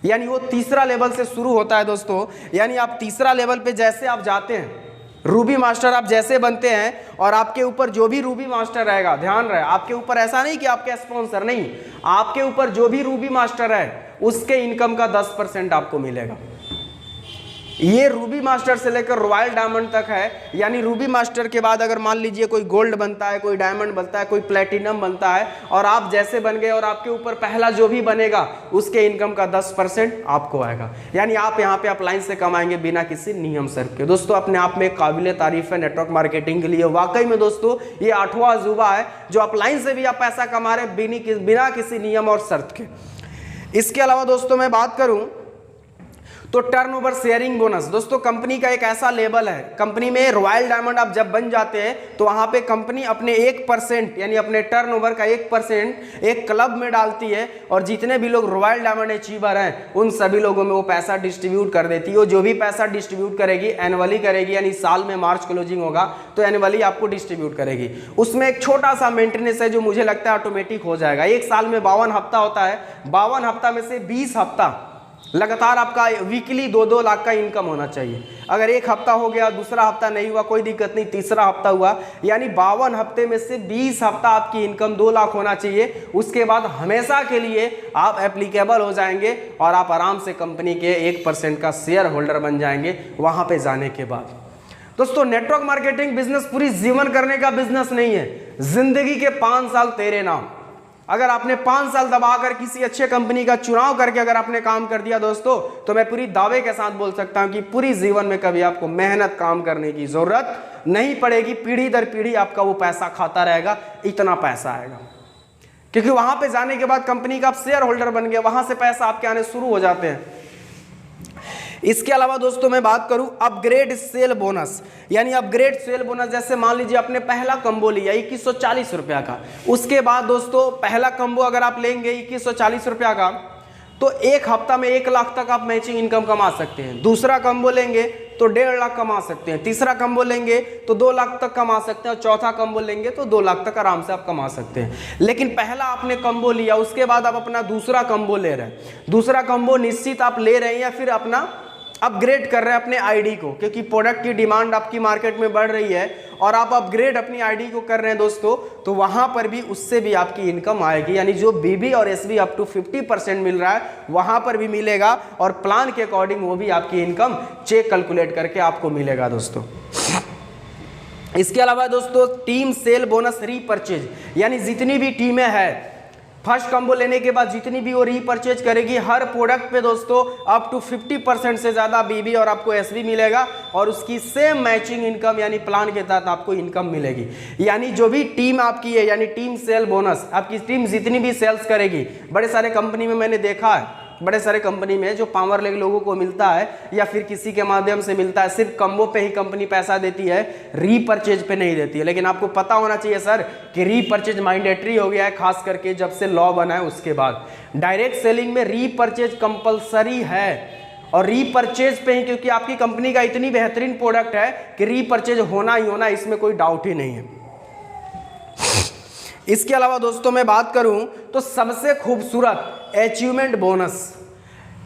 यानी वो तीसरा लेवल से शुरू होता है दोस्तों। यानी आप तीसरा लेवल पे जैसे आप जाते हैं, रूबी मास्टर आप जैसे बनते हैं और आपके ऊपर जो भी रूबी मास्टर रहेगा, ध्यान रहे आपके ऊपर ऐसा नहीं कि आपके स्पॉन्सर नहीं, आपके ऊपर जो भी रूबी मास्टर है उसके इनकम का 10% आपको मिलेगा। ये रूबी मास्टर से लेकर रॉयल डायमंड तक है। यानी रूबी मास्टर के बाद अगर मान लीजिए कोई गोल्ड बनता है, कोई डायमंड बनता है, कोई प्लेटिनम बनता है और आप जैसे बन गए और आपके ऊपर पहला जो भी बनेगा उसके इनकम का 10% आपको आएगा। यानी आप यहाँ पे अपलाइन से कमाएंगे बिना किसी नियम शर्त के। दोस्तों अपने आप में काबिल तारीफ है नेटवर्क मार्केटिंग के लिए। वाकई में दोस्तों ये 8वां अजूबा है जो अपलाइन से भी आप पैसा कमा रहे बिना किसी नियम और शर्त के। इसके अलावा दोस्तों मैं बात करूं तो टर्नओवर शेयरिंग बोनस। दोस्तों कंपनी का एक ऐसा लेवल है, कंपनी में रॉयल डायमंड आप जब बन जाते हैं तो वहां पे कंपनी अपने 1% यानी अपने टर्नओवर का 1% एक क्लब में डालती है और जितने भी लोग रॉयल डायमंड अचीवर हैं उन सभी लोगों में वो पैसा डिस्ट्रीब्यूट कर देती है। वो जो भी पैसा डिस्ट्रीब्यूट करेगी एनुअली करेगी, यानी साल में मार्च क्लोजिंग होगा तो एनुअली आपको डिस्ट्रीब्यूट करेगी। उसमें एक छोटा सा मेंटेनेंस है जो मुझे लगता है ऑटोमेटिक हो जाएगा। एक साल में 52 हफ्ता होता है, 52 हफ्ता में से 20 हफ्ता लगातार आपका वीकली 2-2 लाख का इनकम होना चाहिए। अगर एक हफ्ता हो गया, दूसरा हफ्ता नहीं हुआ, कोई दिक्कत नहीं, तीसरा हफ्ता हुआ, यानी 52 हफ्ते में से 20 हफ्ता आपकी इनकम 2 लाख होना चाहिए। उसके बाद हमेशा के लिए आप एप्लीकेबल हो जाएंगे और आप आराम से कंपनी के 1% का शेयर होल्डर बन जाएंगे वहां पे जाने के बाद। दोस्तों नेटवर्क मार्केटिंग बिजनेस पूरी जीवन करने का बिजनेस नहीं है, जिंदगी के 5 साल तेरे नाम। अगर आपने 5 साल दबाकर किसी अच्छे कंपनी का चुनाव करके अगर आपने काम कर दिया दोस्तों, तो मैं पूरी दावे के साथ बोल सकता हूं कि पूरी जीवन में कभी आपको मेहनत काम करने की जरूरत नहीं पड़ेगी। पीढ़ी दर पीढ़ी आपका वो पैसा खाता रहेगा, इतना पैसा आएगा। क्योंकि वहां पे जाने के बाद कंपनी का आप शेयर होल्डर बन गए, वहां से पैसा आपके आने शुरू हो जाते हैं। इसके अलावा दोस्तों मैं बात करूं अपग्रेड सेल बोनस। यानी अपग्रेड सेल बोनस, जैसे मान लीजिए आपने पहला कम्बो लिया 2140 रुपया का, उसके बाद दोस्तों पहला कम्बो अगर आप लेंगे 2140 रुपया का तो एक हफ्ता में 1 लाख तक आप मैचिंग इनकम कमा सकते हैं। दूसरा कम्बो लेंगे तो 1.5 लाख कमा सकते हैं, तीसरा कम्बो लेंगे तो 2 लाख तक कमा सकते हैं और चौथा कम्बो लेंगे तो 2 लाख तक आराम से आप कमा सकते हैं। लेकिन पहला आपने कम्बो लिया, उसके बाद आप अपना दूसरा कम्बो ले रहे हैं, दूसरा कम्बो निश्चित आप ले रहे हैं या फिर अपना अपग्रेड कर रहे हैं अपने आईडी को, क्योंकि प्रोडक्ट की डिमांड आपकी मार्केट में बढ़ रही है और आप अपग्रेड अपनी आईडी को कर रहे हैं दोस्तों, तो वहां पर भी उससे भी आपकी इनकम आएगी। यानी जो बीबी और एसबी अप टू 50% मिल रहा है वहां पर भी मिलेगा और प्लान के अकॉर्डिंग वो भी आपकी इनकम चेक कैलकुलेट करके आपको मिलेगा दोस्तों। इसके अलावा दोस्तों टीम सेल बोनस रीपरचेज, यानी जितनी भी टीमें हैं फर्स्ट कम्बो लेने के बाद जितनी भी वो रीपरचेज करेगी हर प्रोडक्ट पे दोस्तों अप टू 50% से ज्यादा बीबी और आपको एसबी मिलेगा और उसकी सेम मैचिंग इनकम यानी प्लान के तहत आपको इनकम मिलेगी। यानी जो भी टीम आपकी है, यानी टीम सेल बोनस, आपकी टीम जितनी भी सेल्स करेगी, बड़े सारे कंपनी में मैंने देखा है, बड़े सारे कंपनी में जो पावर लेग लोगों को मिलता है या फिर किसी के माध्यम से मिलता है, सिर्फ कम्बो पे ही कंपनी पैसा देती है, रीपरचेज पे नहीं देती है। लेकिन आपको पता होना चाहिए सर कि रीपरचेज मैंडेटरी हो गया है, खास करके जब से लॉ बना है उसके बाद। डायरेक्ट सेलिंग में रीपरचेज कंपलसरी है और रीपरचेज पे ही, क्योंकि आपकी कंपनी का इतनी बेहतरीन प्रोडक्ट है कि रीपरचेज होना ही होना, इसमें कोई डाउट ही नहीं है। इसके अलावा दोस्तों मैं बात करूं तो सबसे खूबसूरत अचीवमेंट बोनस,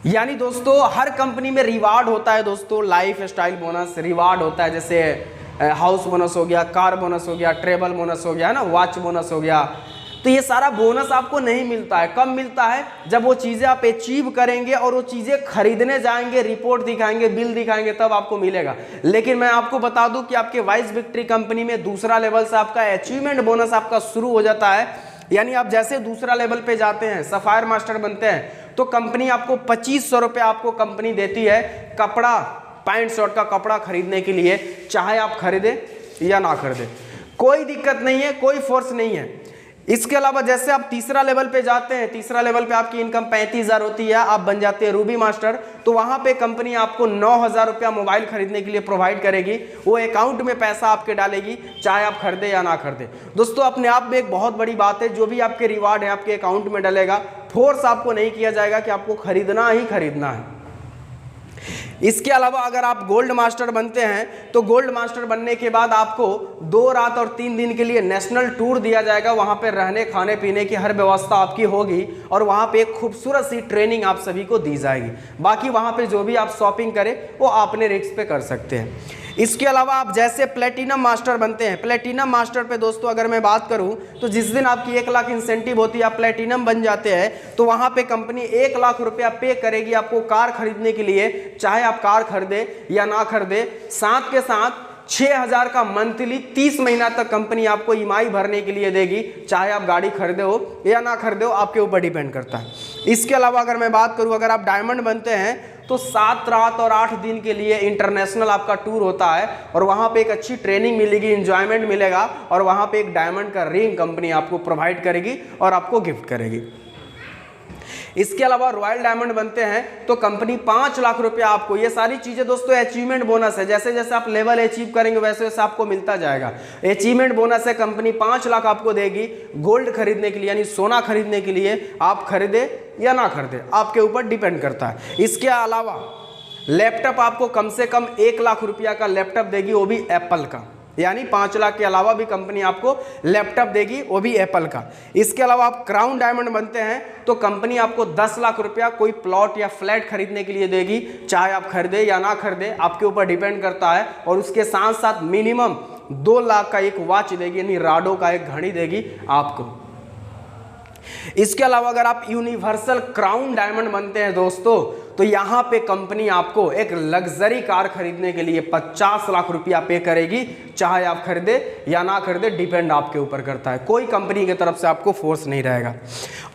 यानी दोस्तों हर कंपनी में रिवार्ड होता है दोस्तों, लाइफ स्टाइल बोनस रिवार्ड होता है, जैसे हाउस बोनस हो गया, कार बोनस हो गया, ट्रेवल बोनस हो गया, है ना, वॉच बोनस हो गया, तो ये सारा बोनस आपको नहीं मिलता है। कब मिलता है? जब वो चीज़ें आप अचीव करेंगे और वो चीज़ें खरीदने जाएंगे, रिपोर्ट दिखाएंगे, बिल दिखाएंगे, तब आपको मिलेगा। लेकिन मैं आपको बता दूं कि आपके वाइस विक्ट्री कंपनी में दूसरा लेवल से आपका अचीवमेंट बोनस आपका शुरू हो जाता है। यानी आप जैसे दूसरा लेवल पे जाते हैं, सफायर मास्टर बनते हैं, तो कंपनी आपको 2500 रुपये आपको कंपनी देती है कपड़ा, पैंट शर्ट का कपड़ा खरीदने के लिए, चाहे आप खरीदें या ना खरीदें, कोई दिक्कत नहीं है, कोई फोर्स नहीं है। इसके अलावा जैसे आप तीसरा लेवल पे जाते हैं, तीसरा लेवल पे आपकी इनकम 35,000 होती है, आप बन जाते हैं रूबी मास्टर, तो वहां पे कंपनी आपको 9,000 रुपया मोबाइल खरीदने के लिए प्रोवाइड करेगी। वो अकाउंट में पैसा आपके डालेगी, चाहे आप खरीदे या ना खरीदे। दोस्तों अपने आप में एक बहुत बड़ी बात है, जो भी आपके रिवार्ड है आपके अकाउंट में डलेगा, फोर्स आपको नहीं किया जाएगा कि आपको खरीदना ही खरीदना है। इसके अलावा अगर आप गोल्ड मास्टर बनते हैं तो गोल्ड मास्टर बनने के बाद आपको 2 रात और 3 दिन के लिए नेशनल टूर दिया जाएगा। वहां पे रहने खाने पीने की हर व्यवस्था आपकी होगी और वहां पे एक खूबसूरत सी ट्रेनिंग आप सभी को दी जाएगी। बाकी वहां पे जो भी आप शॉपिंग करें वो आपने रिस्क पे कर सकते हैं। इसके अलावा आप जैसे प्लेटिनम मास्टर बनते हैं, प्लेटिनम मास्टर पे दोस्तों अगर मैं बात करूं तो जिस दिन आपकी 1 लाख इंसेंटिव होती है, आप प्लेटिनम बन जाते हैं, तो वहां पे कंपनी 1 लाख रुपया पे करेगी आपको कार खरीदने के लिए, चाहे आप कार खरीदे या ना खरीदे। साथ के साथ 6,000 का मंथली 30 महीना तक कंपनी आपको ईएमआई भरने के लिए देगी, चाहे आप गाड़ी खरीदे हो या ना खरीदे हो, आपके ऊपर डिपेंड करता है। इसके अलावा अगर मैं बात करूं, अगर आप डायमंड बनते हैं तो 7 रात और 8 दिन के लिए इंटरनेशनल आपका टूर होता है और वहां पे एक अच्छी ट्रेनिंग मिलेगी, एंजॉयमेंट मिलेगा और वहां पे एक डायमंड का रिंग कंपनी आपको प्रोवाइड करेगी और आपको गिफ्ट करेगी। इसके अलावा रॉयल डायमंड बनते हैं तो कंपनी 5 लाख रुपया आपको, ये सारी चीजें दोस्तों अचीवमेंट बोनस है, जैसे जैसे आप लेवल अचीव करेंगे वैसे वैसे आपको मिलता जाएगा। अचीवमेंट बोनस है, कंपनी 5 लाख आपको देगी गोल्ड खरीदने के लिए, यानी सोना खरीदने के लिए। आप खरीदे या ना खरीदे आपके ऊपर डिपेंड करता है। इसके अलावा लैपटॉप आपको कम से कम 1 लाख रुपया का लैपटॉप देगी, वो भी एप्पल का, यानी 5 लाख के अलावा भी कंपनी आपको लैपटॉप देगी, वो भी एप्पल का। इसके अलावा आप क्राउन डायमंड बनते हैं तो कंपनी आपको 10 लाख रुपया कोई प्लॉट या फ्लैट खरीदने के लिए देगी, चाहे आप खरीदे या ना खरीदे आपके ऊपर डिपेंड करता है। और उसके साथ साथ मिनिमम 2 लाख का एक वॉच देगी, यानी राडो का एक घड़ी देगी आपको। इसके अलावा अगर आप यूनिवर्सल क्राउन डायमंड बनते हैं दोस्तों, तो यहां पे कंपनी आपको एक लग्जरी कार खरीदने के लिए 50 लाख रुपया पे करेगी, चाहे आप खरीदे या ना खरीदे, डिपेंड आपके ऊपर करता है। कोई कंपनी की तरफ से आपको फोर्स नहीं रहेगा।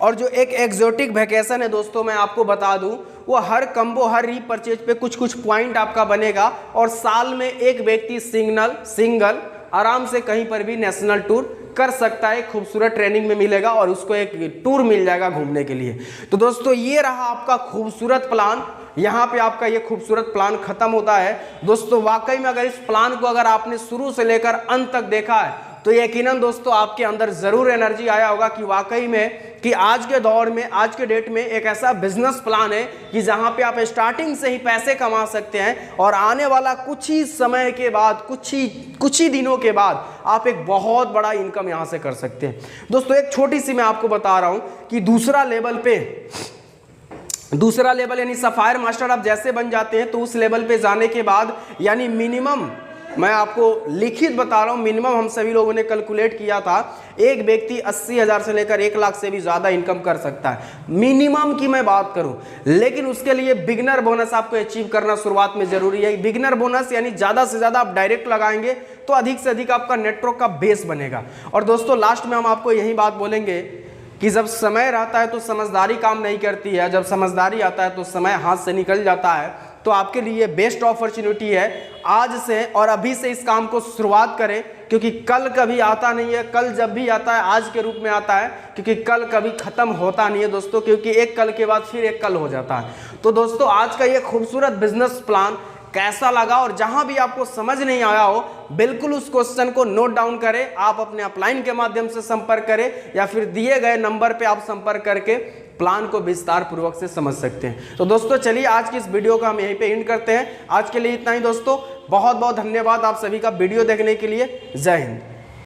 और जो एक एग्जोटिक वैकेशन है दोस्तों, मैं आपको बता दूं, वो हर कंबो, हर रीपरचेज पे कुछ कुछ पॉइंट आपका बनेगा और साल में एक व्यक्ति सिंगल आराम से कहीं पर भी नेशनल टूर कर सकता है। खूबसूरत ट्रेनिंग में मिलेगा और उसको एक टूर मिल जाएगा घूमने के लिए। तो दोस्तों ये रहा आपका खूबसूरत प्लान। यहाँ पे आपका ये खूबसूरत प्लान खत्म होता है। दोस्तों वाकई में अगर इस प्लान को अगर आपने शुरू से लेकर अंत तक देखा है तो यकीनन दोस्तों आपके अंदर जरूर एनर्जी आया होगा कि वाकई में कि आज के दौर में, आज के डेट में एक ऐसा बिजनेस प्लान है कि जहां पे आप स्टार्टिंग से ही पैसे कमा सकते हैं और आने वाला कुछ ही समय के बाद, कुछ ही दिनों के बाद आप एक बहुत बड़ा इनकम यहां से कर सकते हैं। दोस्तों एक छोटी सी मैं आपको बता रहा हूं कि दूसरा लेवल यानी सफायर मास्टर आप जैसे बन जाते हैं तो उस लेवल पे जाने के बाद, यानी मिनिमम मैं आपको लिखित बता रहा हूं, मिनिमम हम सभी लोगों ने कैलकुलेट किया था, एक व्यक्ति 80,000 से लेकर 1 लाख से भी ज्यादा इनकम कर सकता है, मिनिमम की मैं बात करूं। लेकिन उसके लिए बिगनर बोनस आपको अचीव करना शुरुआत में जरूरी है। बिगनर बोनस यानी ज्यादा से ज्यादा आप डायरेक्ट लगाएंगे तो अधिक से अधिक आपका नेटवर्क का बेस बनेगा। और दोस्तों लास्ट में हम आपको यही बात बोलेंगे कि जब समय रहता है तो समझदारी काम नहीं करती है, जब समझदारी आता है तो समय हाथ से निकल जाता है। तो आपके लिए बेस्ट अपॉर्चुनिटी है, आज से और अभी से इस काम को शुरुआत करें, क्योंकि कल कभी आता नहीं है। कल जब भी आता है आज के रूप में आता है, क्योंकि कल कभी खत्म होता नहीं है दोस्तों, क्योंकि एक कल के बाद फिर एक कल हो जाता है। तो दोस्तों आज का ये खूबसूरत बिजनेस प्लान कैसा लगा, और जहां भी आपको समझ नहीं आया हो बिल्कुल उस क्वेश्चन को नोट डाउन करें, आप अपने अपलाइन के माध्यम से संपर्क करें या फिर दिए गए नंबर पे आप संपर्क करके प्लान को विस्तार पूर्वक से समझ सकते हैं। तो दोस्तों चलिए आज की इस वीडियो को हम यहीं पे एंड करते हैं। आज के लिए इतना ही दोस्तों, बहुत बहुत धन्यवाद आप सभी का वीडियो देखने के लिए। जय हिंद।